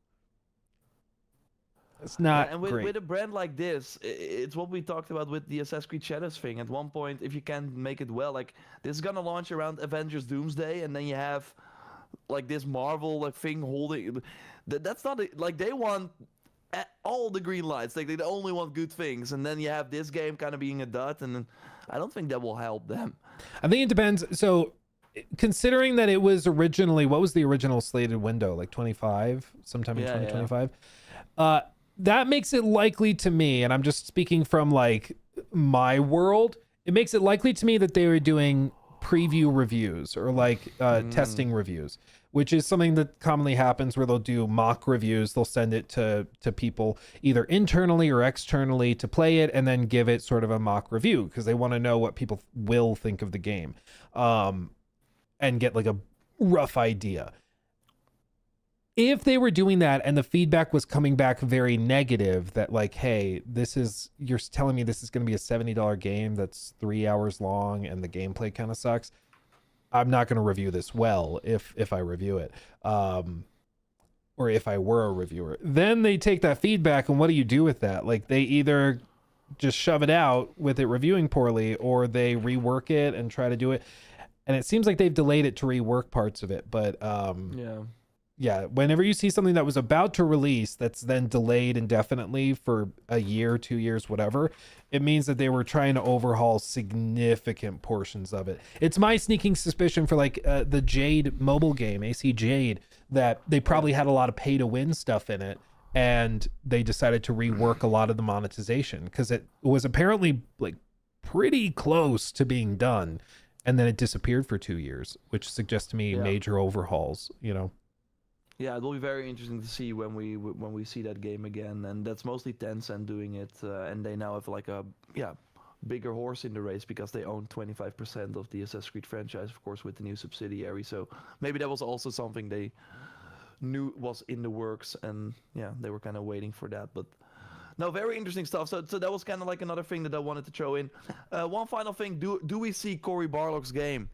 It's not and great. With a brand like this, it's what we talked about with the Assassin's Creed Shadows thing. At one point, if you can't make it well, like this is gonna launch around Avengers Doomsday, and then you have like this Marvel like thing holding. That's not like they want all the green lights. Like they only want good things, and then you have this game kind of being a dud, and I don't think that will help them. I think it depends. So, considering that it was originally, what was the original slated window? Like 25, sometime in 2025. That makes it likely to me, and I'm just speaking from like my world, it makes it likely to me that they were doing preview reviews or like testing reviews, which is something that commonly happens where they'll do mock reviews. They'll send it to people either internally or externally to play it and then give it sort of a mock review because they want to know what people will think of the game and get like a rough idea. If they were doing that and the feedback was coming back very negative, that like, hey, you're telling me this is going to be a $70 game that's 3 hours long and the gameplay kind of sucks, I'm not going to review this well if I review it, or if I were a reviewer. Then they take that feedback, and what do you do with that? Like they either just shove it out with it reviewing poorly, or they rework it and try to do it. And it seems like they've delayed it to rework parts of it, but yeah, whenever you see something that was about to release that's then delayed indefinitely for a year, 2 years, whatever, it means that they were trying to overhaul significant portions of it. It's my sneaking suspicion for like the Jade mobile game, AC Jade, that they probably had a lot of pay to win stuff in it, and they decided to rework a lot of the monetization because it was apparently like pretty close to being done, and then it disappeared for 2 years, which suggests to me major overhauls, Yeah, it will be very interesting to see when we see that game again, and that's mostly Tencent doing it, and they now have like a bigger horse in the race because they own 25% of the Assassin's Creed franchise, of course, with the new subsidiary. So maybe that was also something they knew was in the works, and they were kind of waiting for that. But no, very interesting stuff. So that was kind of like another thing that I wanted to throw in. One final thing: do we see Cory Barlog's game?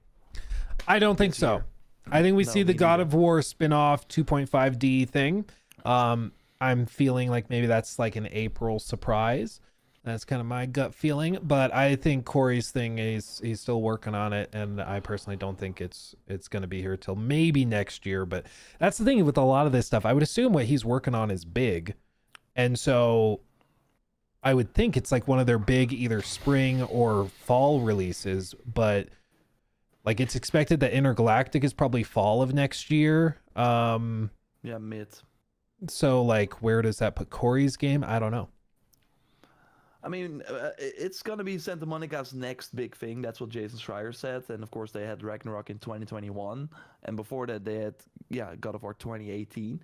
I don't think so. I think we see the God of War spin-off 2.5D thing. I'm feeling like maybe that's like an April surprise. That's kind of my gut feeling. But I think Cory's thing he's still working on it, and I personally don't think it's going to be here till maybe next year. But that's the thing with a lot of this stuff. I would assume what he's working on is big, and so I would think it's like one of their big either spring or fall releases. But like it's expected that Intergalactic is probably fall of next year. Mid. So like, where does that put Cory's game? I don't know. I mean, it's gonna be Santa Monica's next big thing. That's what Jason Schreier said. And of course, they had Ragnarok in 2021, and before that, they had God of War 2018.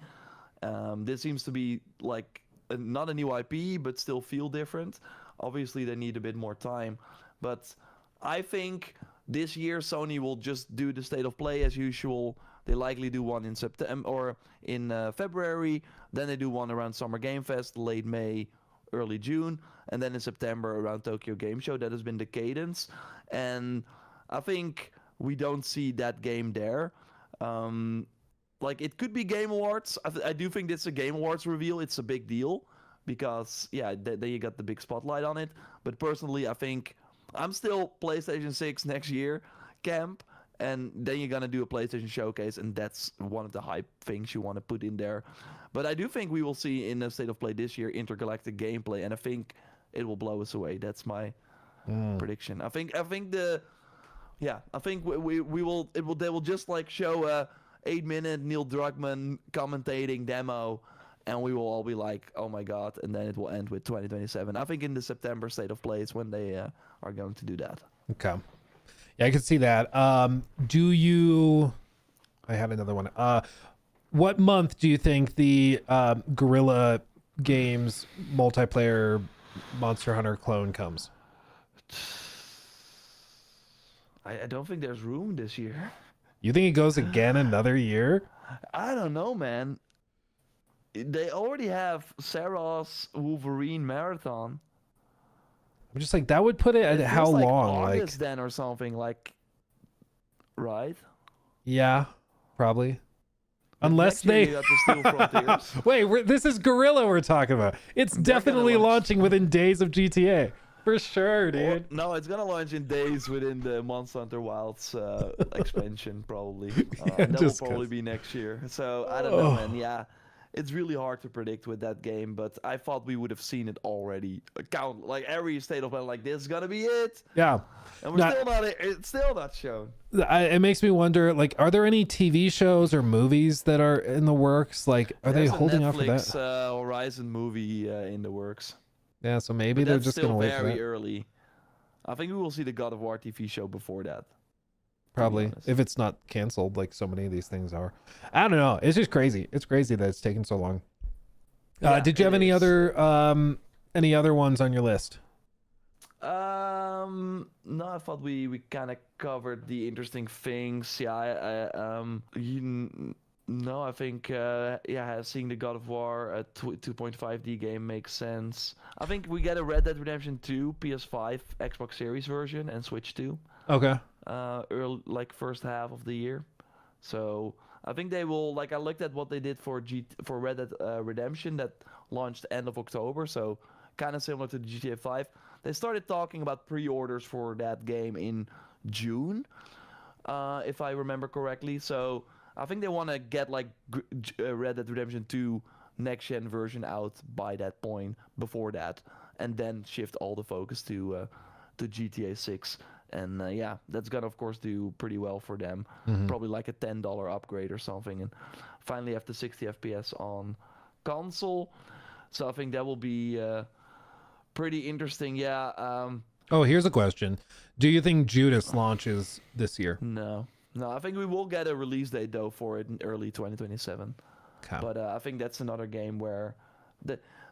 This seems to be like not a new IP, but still feel different. Obviously, they need a bit more time, but I think this year, Sony will just do the state of play as usual. They likely do one in September or in February. Then they do one around Summer Game Fest, late May, early June. And then in September around Tokyo Game Show. That has been the cadence. And I think we don't see that game there. Like, it could be Game Awards. I do think this is a Game Awards reveal. It's a big deal because, then you got the big spotlight on it. But personally, I think I'm still PlayStation 6 next year camp, and then you're gonna do a PlayStation showcase, and that's one of the hype things you want to put in there. But I do think we will see in the state of play this year intergalactic gameplay, and I think it will blow us away. That's my prediction. I think we will. They will just like show a 8-minute Neil Druckmann commentating demo, and we will all be like, oh my god, and then it will end with 2027. I think in the September state of play is when they are going to do that. Okay. Yeah, I can see that. Do you? I had another one. What month do you think the Guerrilla Games multiplayer Monster Hunter clone comes? I don't think there's room this year. You think it goes again another year? I don't know, man. They already have Sarah's Wolverine Marathon. I'm just like, that would put it at It how feels like long? August then or something, like, right? Yeah, probably. But Unless next year they you got the Steel Frontiers. wait, this is Guerrilla we're talking about. It's They're gonna definitely launch. launching within days of GTA. For sure, dude. No, it's gonna launch in days within the Monster Hunter Wilds expansion, probably. That will just probably 'cause. be next year. So I don't know, man. Yeah, it's really hard to predict with that game, but I thought we would have seen it already. Count like every state of play, like this is gonna be it, Yeah. and we're still not. It's still not shown. It makes me wonder, like, are there any TV shows or movies that are in the works? Like, are they There's a holding out for Netflix, that? Horizon movie in the works. Yeah, so maybe But they're that's just still gonna wait for very that. early. I think we will see the God of War TV show before that. Probably, honest. if it's not canceled, like so many of these things are. I don't know. It's just crazy. It's crazy that it's taken so long. Yeah, Did you have it any is. other ones on your list? No, I thought we kind of covered the interesting things. Yeah, no, I think yeah, seeing the God of War 2.5D game makes sense. I think we get a Red Dead Redemption 2 PS5, Xbox Series version, and Switch 2. Okay. Early, like first half of the year. So I think they will. Like I looked at what they did for Red Dead Redemption that launched end of October. So kind of similar to the GTA 5. They started talking about pre-orders for that game in June, if I remember correctly. So I think they want to get like Red Dead Redemption 2 next gen version out by that point, before that, and then shift all the focus to GTA 6. And yeah, that's gonna of course do pretty well for them. Mhm. Probably like a $10 upgrade or something, and finally have the 60 FPS on console. So I think that will be pretty interesting. Yeah. Oh, here's a question. Do you think Judas launches this year? No, I think we will get a release date though for it in early 2027. Okay. But I think that's another game where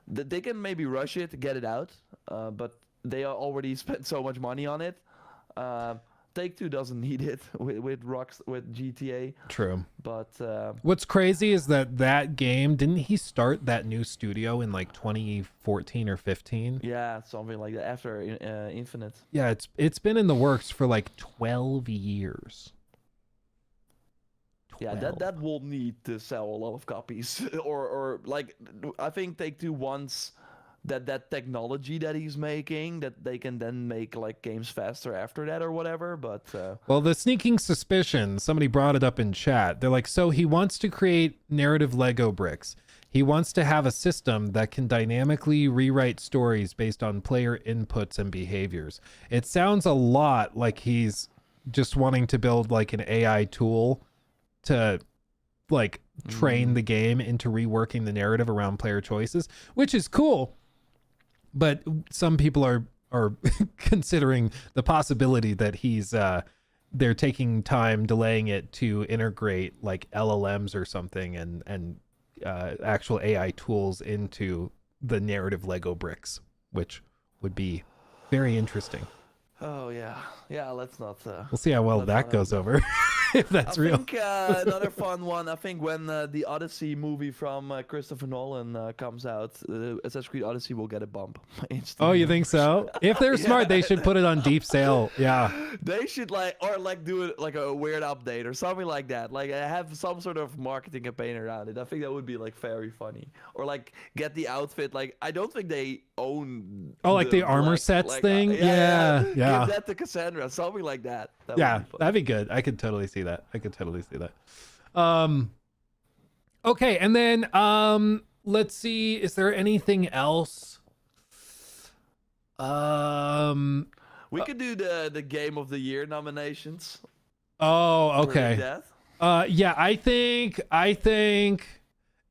they can maybe rush it, get it out, but they already spent so much money on it. Take-Two doesn't need it with GTA. True. But What's crazy is that game, didn't he start that new studio in like 2014 or 15? yeah, something like that after Infinite. Yeah, it's been in the works for like 12 years. Yeah, 12. that will need to sell a lot of copies, or like I think Take-Two wants that technology that he's making, that they can then make like games faster after that or whatever. But Well, the sneaking suspicion, somebody brought it up in chat. They're like, so he wants to create narrative Lego bricks. He wants to have a system that can dynamically rewrite stories based on player inputs and behaviors. It sounds a lot like he's just wanting to build like an AI tool to like train the game into reworking the narrative around player choices, which is cool. But some people are considering the possibility that they're taking time delaying it to integrate like LLMs or something and actual AI tools into the narrative Lego bricks, which would be very interesting. oh yeah, let's not. We'll see how well Let's that not goes over. If that's I real. think another fun one. I think when the Odyssey movie from Christopher Nolan comes out, Assassin's Creed Odyssey will get a bump. Oh, you think so? If they're smart, they should put it on deep sale. Yeah. They should do it like a weird update or something like that. Like have some sort of marketing campaign around it. I think that would be like very funny. Or like get the outfit. Like I don't think they own. Oh, like the armor sets thing? Yeah. Give that to Cassandra. Something like that. That would Yeah, be fun. that'd be good. I could totally see that. Okay, and then let's see, is there anything else? We could do the Game of the Year nominations. Oh, okay. Predict Yeah, I think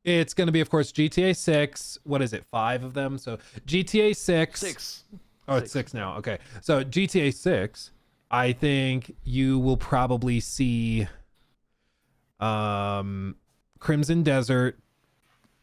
it's gonna be, of course, GTA 6. What is it? 5 of them. So GTA 6. that. 6. Oh, it's 6 now. Okay. So GTA 6, I think you will probably see Crimson Desert.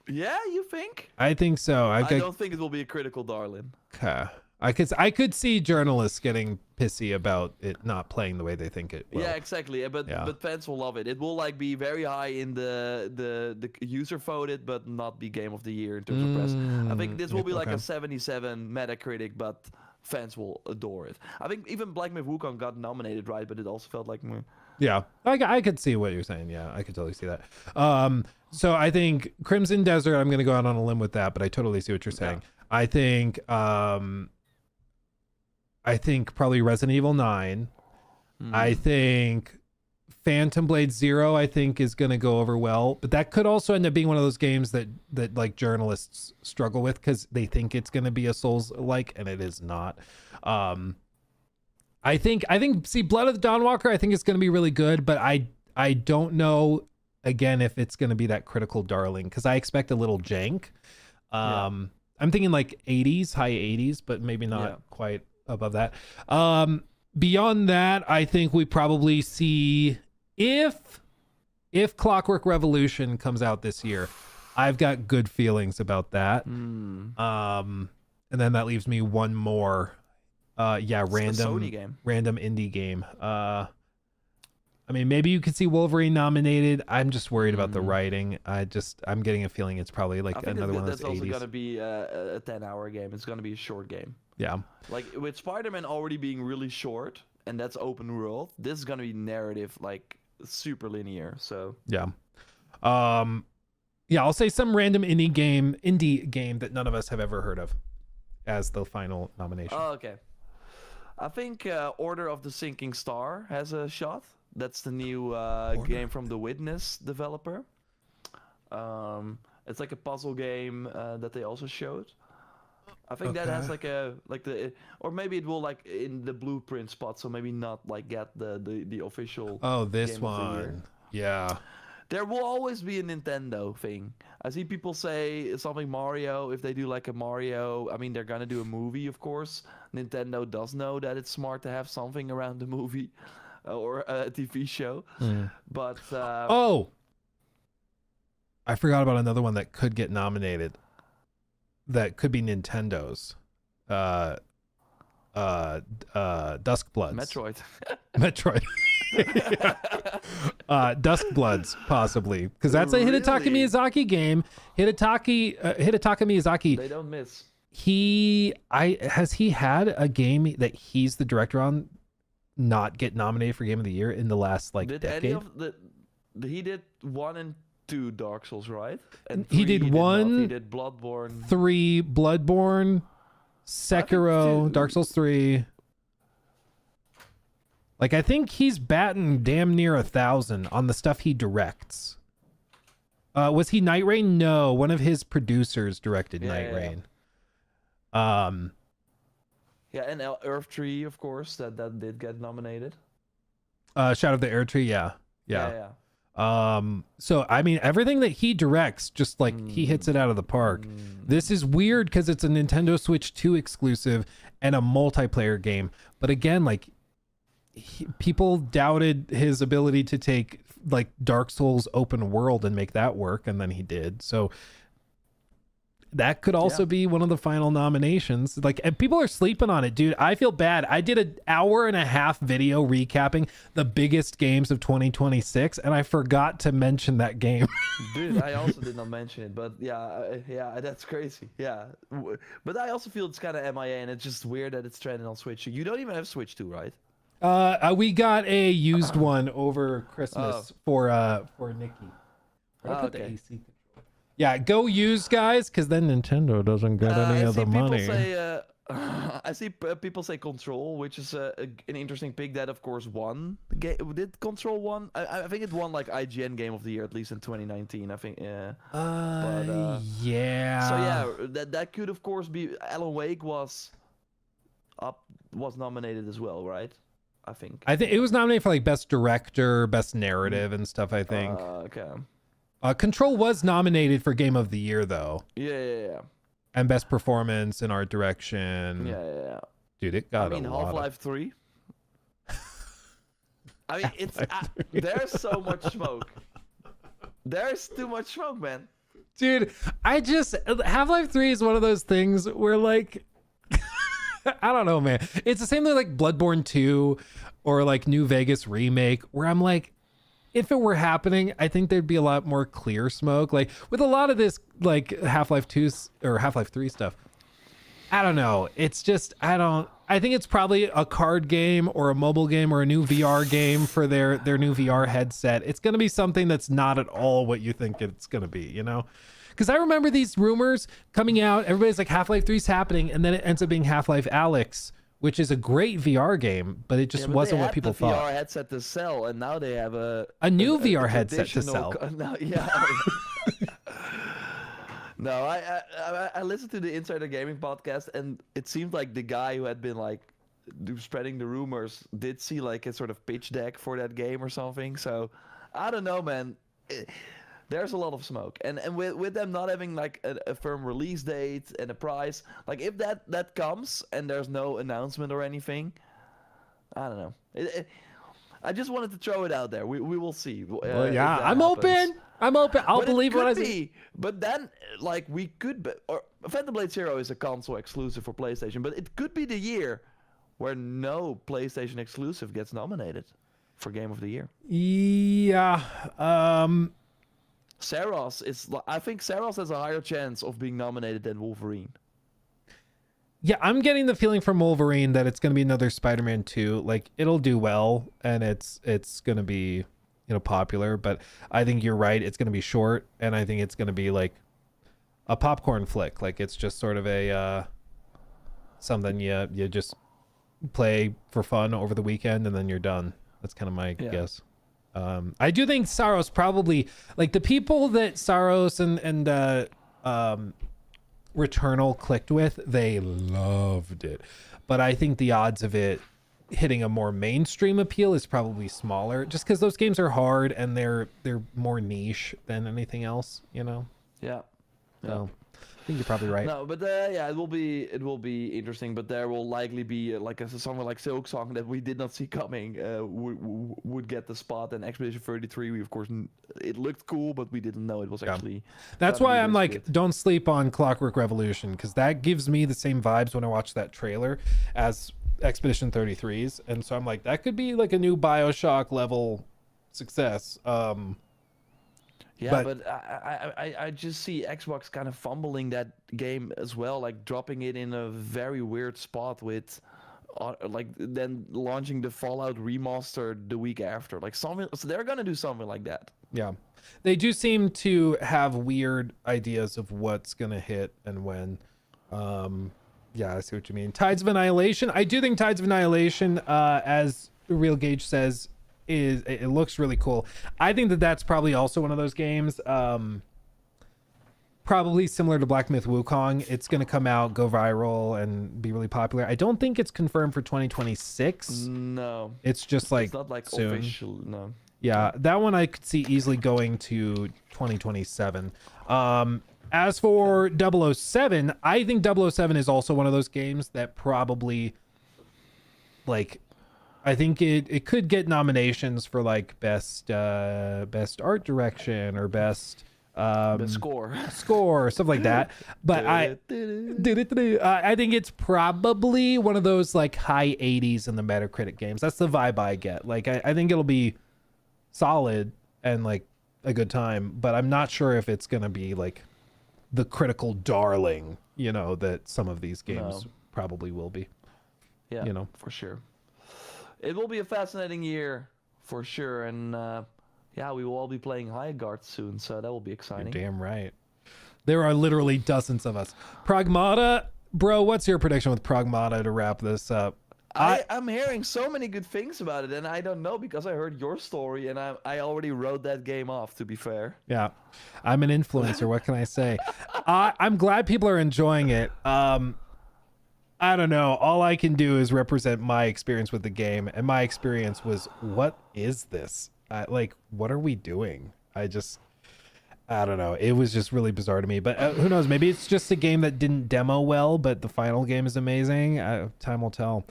Yeah, you think? I think so. I don't think it will be a critical darling. Okay. I could see journalists getting pissy about it not playing the way they think it will. Yeah, exactly. But fans will love it. It will like be very high in the user voted, but not be game of the year in terms of press. I think this will be like a 77 Metacritic, but fans will adore it. I think even Black Myth Wukong got nominated, right? But it also felt like meh. Yeah, I could see what you're saying. Yeah, I could totally see that. So I think Crimson Desert, I'm going to go out on a limb with that, but I totally see what you're saying. Yeah. I think probably Resident Evil 9. I think Phantom Blade 0, I think, is going to go over well, but that could also end up being one of those games that like journalists struggle with because they think it's going to be a Souls-like, and it is not. I think see, Blood of the Dawnwalker, I think it's going to be really good, but I don't know again if it's going to be that critical darling because I expect a little jank. I'm thinking like 80s, high 80s, but maybe not quite above that. Beyond that, I think we probably see if Clockwork Revolution comes out this year, I've got good feelings about that. And then that leaves me one more. Random indie game. I mean, maybe you could see Wolverine nominated. I'm just worried about the writing. I'm getting a feeling it's probably like another one of those 80s. That's also gonna be a 10-hour game. It's gonna be a short game. Yeah. Like with Spider-Man already being really short, and that's open world. This is gonna be narrative, like super linear. So yeah. I'll say some random indie game that none of us have ever heard of as the final nomination. Oh, okay. I think Order of the Sinking Star has a shot. That's the new game from the Witness developer. It's like a puzzle game that they also showed. I think that has or maybe it will like in the blueprint spot, so maybe not like get the official. Oh, this game one. Yeah. There will always be a Nintendo thing. I see people say something Mario, if they do like a Mario, I mean, they're gonna do a movie, of course. Nintendo does know that it's smart to have something around the movie or a TV show. But I forgot about another one that could get nominated. That could be Nintendo's. Duskbloods. Metroid. Duskbloods, possibly, because that's a Hidetaka Miyazaki game. Hidetaka Miyazaki. They don't miss. Has he had a game that he's the director on not get nominated for Game of the Year in the last decade? He did 1 and 2 Dark Souls, right? And he did 1. He did Bloodborne. 3 Bloodborne. Sekiro, Dark Souls 3. Like, I think he's batting damn near 1,000 on the stuff he directs. Was he Night Rain? No, one of his producers directed Night Rain. And Earth Tree, of course, that did get nominated. Shadow of the Earth Tree, yeah. So I mean, everything that he directs, just like he hits it out of the park. This is weird because it's a Nintendo Switch 2 exclusive and a multiplayer game. But again, like people doubted his ability to take like Dark Souls open world and make that work, and then he did. So that could also be one of the final nominations. Like, and people are sleeping on it, dude. I feel bad. I did an 1.5-hour video recapping the biggest games of 2026, and I forgot to mention that game. Dude, I also did not mention it, but yeah, that's crazy. Yeah, but I also feel it's kind of MIA, and it's just weird that it's trending on Switch. You don't even have Switch 2, right? We got a used one over Christmas for Nikki. I put the AC control. Yeah, go use, guys, because then Nintendo doesn't get any of the money. I see people say Control, which is an interesting pick that, of course, won. Did Control won? I think it won like IGN Game of the Year, at least in 2019. I think. Yeah. So yeah, that could of course be. Alan Wake was nominated as well, right? I think it was nominated for like best director, best narrative, and stuff. I think. Okay. Control was nominated for Game of the Year, though. Yeah. And best performance and art direction. Yeah. Dude, it got a lot Half-Life 3. I mean, it's there's so much smoke. There's too much smoke, man. Dude, Half-Life 3 is one of those things where like I don't know, man. It's the same thing like Bloodborne 2 or like New Vegas remake, where I'm like, if it were happening, I think there'd be a lot more clear smoke. Like with a lot of this like Half-Life 2 or Half-Life 3 stuff, I don't know. It's just I think it's probably a card game or a mobile game or a new VR game for their new VR headset. It's going to be something that's not at all what you think it's going to be, you know? Because I remember these rumors coming out. Everybody's like, Half-Life 3 is happening, and then it ends up being Half-Life Alyx, which is a great VR game, but it just wasn't what people thought. VR headset to sell, and now they have a new VR headset to sell. No, I listened to the Insider Gaming podcast, and it seemed like the guy who had been like spreading the rumors did see like a sort of pitch deck for that game or something. So I don't know, man. There's a lot of smoke, and with them not having like a firm release date and a price, like if that comes and there's no announcement or anything, I don't know. I just wanted to throw it out there. We will see. Well, yeah, I'm open. I'll believe what I see. But then, like, we could be, or Phantom Blade Zero is a console exclusive for PlayStation, but it could be the year where no PlayStation exclusive gets nominated for Game of the Year. Yeah. Saros I think Saros has a higher chance of being nominated than Wolverine. Yeah, I'm getting the feeling from Wolverine that it's going to be another Spider-Man 2. Like, it'll do well, and it's going to be, popular. But I think you're right. It's going to be short, and I think it's going to be like a popcorn flick. Like, it's just sort of a something you just play for fun over the weekend, and then you're done. That's kind of my guess. I do think Saros probably, like, the people that Saros and Returnal clicked with, they loved it, but I think the odds of it hitting a more mainstream appeal is probably smaller, just because those games are hard and they're more niche than anything else, Yeah. So I think you're probably right. No, but it will be interesting. But there will likely be like a song like Silksong that we did not see coming would get the spot. And Expedition 33, we of course it looked cool, but we didn't know it was actually. That's why I'm like, don't sleep on Clockwork Revolution, because that gives me the same vibes when I watch that trailer as Expedition 33's, and so I'm like, that could be like a new BioShock level success. Yeah, but I just see Xbox kind of fumbling that game as well, like dropping it in a very weird spot with, like then launching the Fallout remaster the week after, like something. So they're gonna do something like that. Yeah, they do seem to have weird ideas of what's gonna hit and when. Yeah, I see what you mean. Tides of Annihilation. I do think Tides of Annihilation, as Real Gauge says, it looks really cool. I think that's probably also one of those games, probably similar to Black Myth Wukong. It's going to come out, go viral, and be really popular. I don't think it's confirmed for 2026. No, it's just like, it's not like soon. Official. No. Yeah, that one I could see easily going to 2027. As for 007, I think 007 is also one of those games that probably, like, I think it could get nominations for like best art direction or best score or stuff like that. But I think it's probably one of those like high 80s in the Metacritic games. That's the vibe I get. Like, I think it'll be solid and like a good time, but I'm not sure if it's gonna be like the critical darling, that some of these games probably will be. Yeah, for sure. It will be a fascinating year for sure, and we will all be playing Highguard soon, so that will be exciting. You're damn right. There are literally dozens of us. Pragmata, bro, what's your prediction with Pragmata to wrap this up? I'm hearing so many good things about it, and I don't know because I heard your story, and I already wrote that game off, to be fair. Yeah, I'm an influencer. What can I say? I'm glad people are enjoying it. I don't know. All I can do is represent my experience with the game, and my experience was, what is this? What are we doing? I don't know. It was just really bizarre to me, but who knows? Maybe it's just a game that didn't demo well, but the final game is amazing. Time will tell.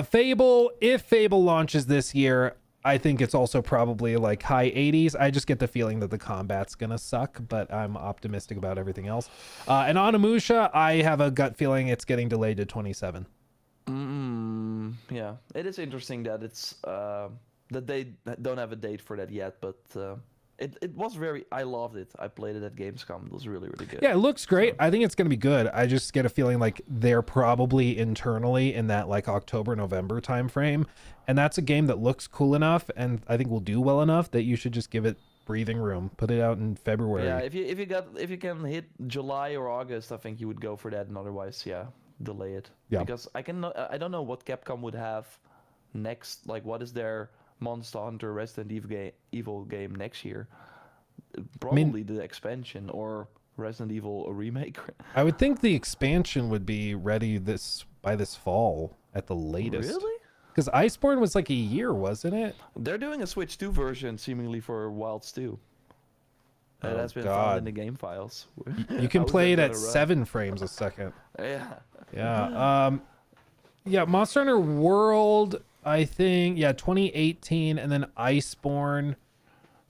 Fable, if Fable launches this year, I think it's also probably like high 80s. I just get the feeling that the combat's gonna suck, but I'm optimistic about everything else. And Onimusha, I have a gut feeling it's getting delayed to 27. Yeah, it is interesting that it's that they don't have a date for that yet, but it was I loved it. I played it at Gamescom. It was really, really good. Yeah, it looks great. So. I think it's going to be good. I just get a feeling like they're probably internally in that like October, November timeframe. And that's a game that looks cool enough and I think will do well enough that you should just give it breathing room. Put it out in February. Yeah, if you can hit July or August, I think you would go for that, and otherwise, yeah, delay it. Yeah. Because I don't know what Capcom would have next. Like, what is their Monster Hunter Resident Evil game next year? Probably the expansion or Resident Evil a remake. I would think the expansion would be ready by this fall at the latest. Really? Because Iceborne was like a year, wasn't it? They're doing a Switch 2 version seemingly for Wilds 2. That has been found in the game files. You can play it at 7 frames a second. Yeah. Yeah. Yeah, Monster Hunter World, I think, 2018, and then Iceborne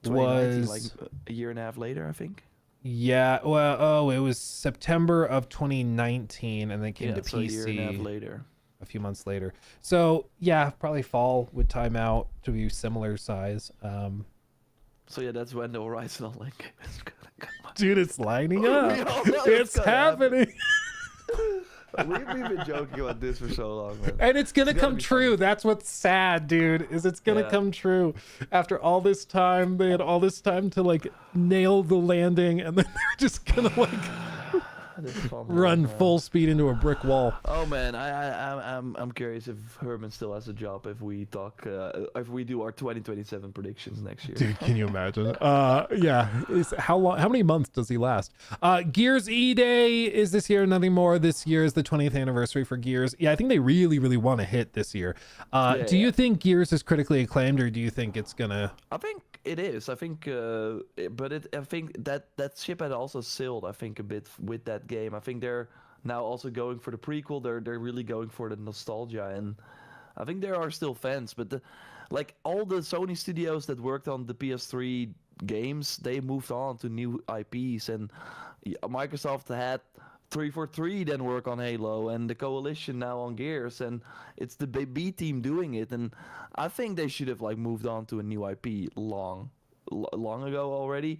was like a year and a half later, I think. Yeah, well, it was September of 2019, and then came to PC a year and a half later. A few months later. So yeah, probably fall would time out to be similar size. So yeah, that's when the Horizon Link is gonna come out. Dude, it's lining up. It's happening. We've been joking about this for so long, man. And it's gonna come true. Fun. That's what's sad, dude. Is it's gonna come true. After all this time, they had all this time to like nail the landing, and then they're just gonna like run full speed into a brick wall. Oh man, I'm curious if Herman still has a job if we do our 2027 predictions next year. Dude, can you imagine? Yeah. How many months does he last? Gears E-Day is this year, nothing more. This year is the 20th anniversary for Gears. Yeah, I think they really, really want to hit this year. Do you think Gears is critically acclaimed, or do you think it's gonna? I think it is. I think, I think that ship had also sailed. I think a bit with that game. I think they're now also going for the prequel. They're really going for the nostalgia, and I think there are still fans. But like all the Sony studios that worked on the PS3 games, they moved on to new IPs, and Microsoft had 343 then work on Halo, and the Coalition now on Gears, and it's the B team doing it. And I think they should have like moved on to a new IP long ago already.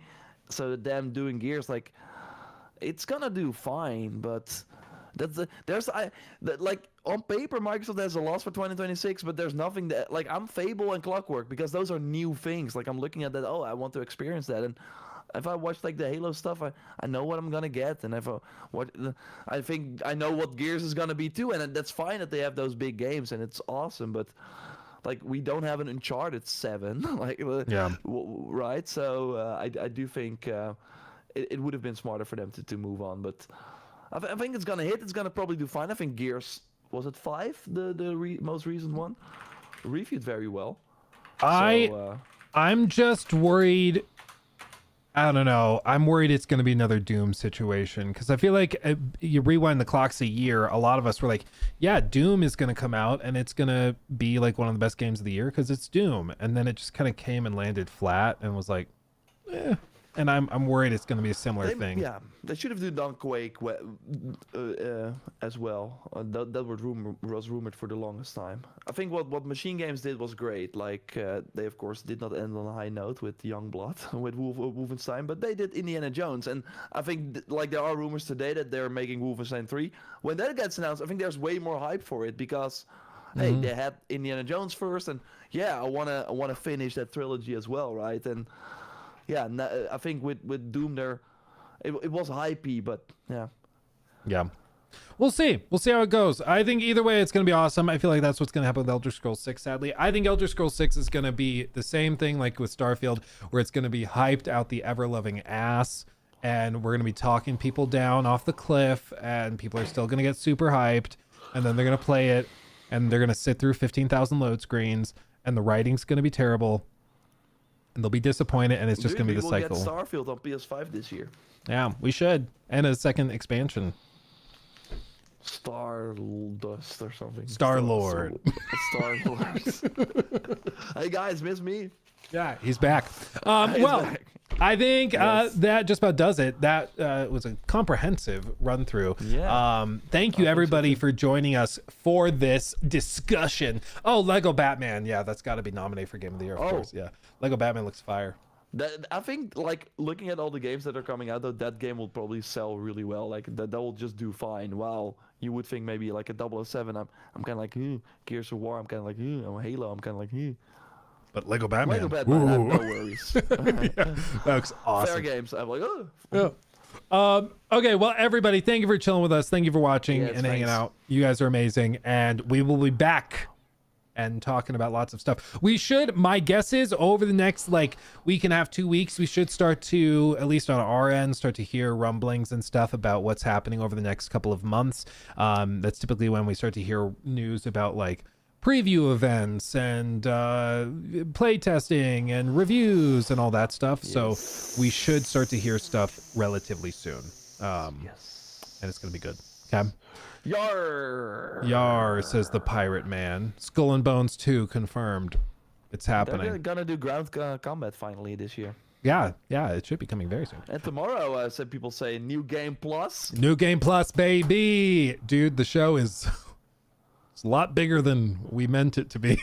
So them doing Gears, like, it's gonna do fine, but like on paper Microsoft has a loss for 2026, but there's nothing that, like, I'm Fable and Clockwork because those are new things. Like, I'm looking at that, I want to experience that, and if I watch like the Halo stuff, I know what I'm gonna get, and I think I know what Gears is gonna be too, and that's fine that they have those big games and it's awesome, but like, we don't have an Uncharted 7, like, right? So I do think it would have been smarter for them to move on, but I think it's gonna hit. It's gonna probably do fine. I think Gears, was it 5, the most recent one, reviewed very well. I'm just worried. I don't know. I'm worried it's going to be another Doom situation, because I feel like you rewind the clocks a year, a lot of us were like, yeah, Doom is going to come out and it's going to be like one of the best games of the year because it's Doom. And then it just kind of came and landed flat and was like, eh. And I'm worried it's going to be a similar thing. Yeah, they should have done Quake as well. That was rumored for the longest time. I think what Machine Games did was great. Like, they of course did not end on a high note with Youngblood, with Wolfenstein, but they did Indiana Jones. And I think like there are rumors today that they're making Wolfenstein 3. When that gets announced, I think there's way more hype for it because hey, they had Indiana Jones first, and yeah, I wanna finish that trilogy as well, right? And yeah, I think with Doom there, it was hypey, but yeah. Yeah. We'll see. We'll see how it goes. I think either way, it's going to be awesome. I feel like that's what's going to happen with Elder Scrolls 6, sadly. I think Elder Scrolls 6 is going to be the same thing like with Starfield, where it's going to be hyped out the ever-loving ass, and we're going to be talking people down off the cliff, and people are still going to get super hyped, and then they're going to play it, and they're going to sit through 15,000 load screens, and the writing's going to be terrible. And they'll be disappointed, and it's just going to be the cycle. We'll get Starfield on PS5 this year. Yeah, we should. And a second expansion. Stardust or something. Star-Lord. Star-Lord. Hey guys, miss me? Yeah, he's back. He's Well, back. I think Yes. that just about does it. That was a comprehensive run through. Yeah. Thank you everybody for joining us for this discussion. Oh, Lego Batman. Yeah, that's got to be nominated for Game of the Year, of course. Yeah, Lego Batman looks fire. I think, like, looking at all the games that are coming out, though, that game will probably sell really well. Like, that will just do fine. While you would think maybe like a 007, I'm kind of like, Gears of War, I'm kind of like, Halo, I'm kind of like, But Lego Batman. Lego Batman, I have Ooh. no worries. Yeah, that looks awesome. Fair games, I'm like, Yeah. Okay, well, everybody, thank you for chilling with us. Thank you for watching Yes, and hanging thanks. out. You guys are amazing, and we will be back and talking about lots of stuff. We should, my guess is, over the next like week and a half, 2 weeks, we should start to, at least on our end, start to hear rumblings and stuff about what's happening over the next couple of months. That's typically when we start to hear news about like preview events and play testing and reviews and all that stuff. So we should start to hear stuff relatively soon. yes. And it's going to be good. Okay. Yar. Yar, says the pirate man. Skull and Bones 2 confirmed. It's happening. They're gonna do ground combat finally this year. Yeah, it should be coming very soon. And tomorrow, some people say New Game Plus. New Game Plus, baby. Dude, the show is it's a lot bigger than we meant it to be.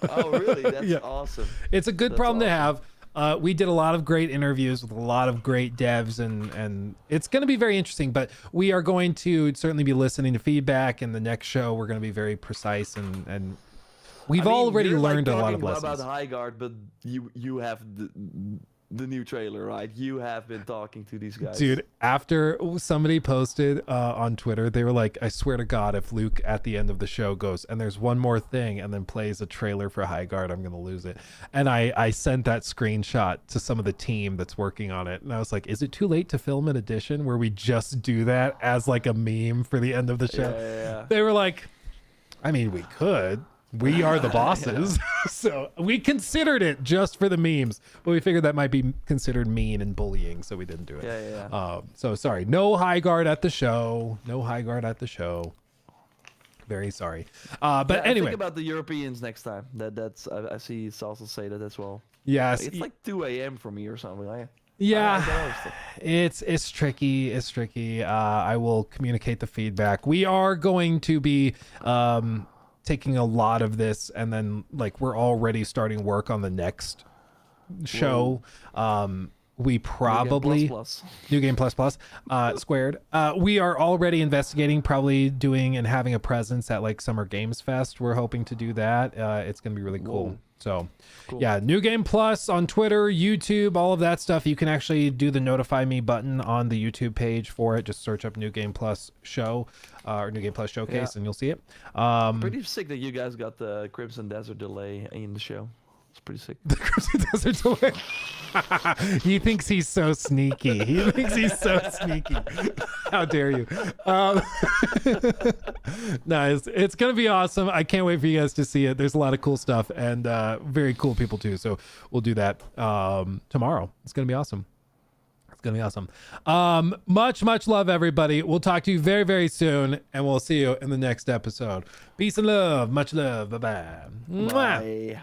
Oh, really? That's Yeah. awesome. It's a good That's problem to awesome. have. We did a lot of great interviews with a lot of great devs, and it's going to be very interesting. But we are going to certainly be listening to feedback. In the next show, we're going to be very precise, and we've I mean, already you're, learned like, a lot of talking lessons. about Highguard, but you have the new trailer, right? You have been talking to these guys. Dude, after somebody posted on Twitter, they were like, I swear to God, if Luke at the end of the show goes, and there's one more thing, and then plays a trailer for Highguard, I'm going to lose it. And I sent that screenshot to some of the team that's working on it. And I was like, is it too late to film an edition where we just do that as like a meme for the end of the show? Yeah. They were like, I mean, we could. We are the bosses. So we considered it just for the memes, but we figured that might be considered mean and bullying, so we didn't do it. Yeah. So sorry. No Highguard at the show. No Highguard at the show. Very sorry. But Yeah, anyway. think about the Europeans next time. That's I see Salsa say that as well. Yes. It's like 2 a.m. for me or something. Like, Yeah, I don't know stuff. it's tricky. It's tricky. I will communicate the feedback. We are going to be taking a lot of this, and then like we're already starting work on the next show. We probably New Game Plus squared. We are already investigating probably doing and having a presence at like Summer Games Fest. We're hoping to do that. It's gonna be really cool. Whoa. So Cool. yeah, New Game Plus on Twitter, YouTube, all of that stuff. You can actually do the notify me button on the YouTube page for it. Just search up New Game Plus show or New Game Plus showcase, Yeah. and you'll see it. Pretty sick that you guys got the Crimson Desert delay in the show. It's pretty sick. The Crimson Desert delay. He thinks he's so sneaky. He thinks he's so sneaky. How dare you? Nice. It's gonna be awesome. I can't wait for you guys to see it. There's a lot of cool stuff and very cool people too. So we'll do that tomorrow. It's gonna be awesome. It's gonna be awesome. Much love, everybody. We'll talk to you very, very soon, and we'll see you in the next episode. Peace and love. Much love. Bye-bye. Mwah. Bye.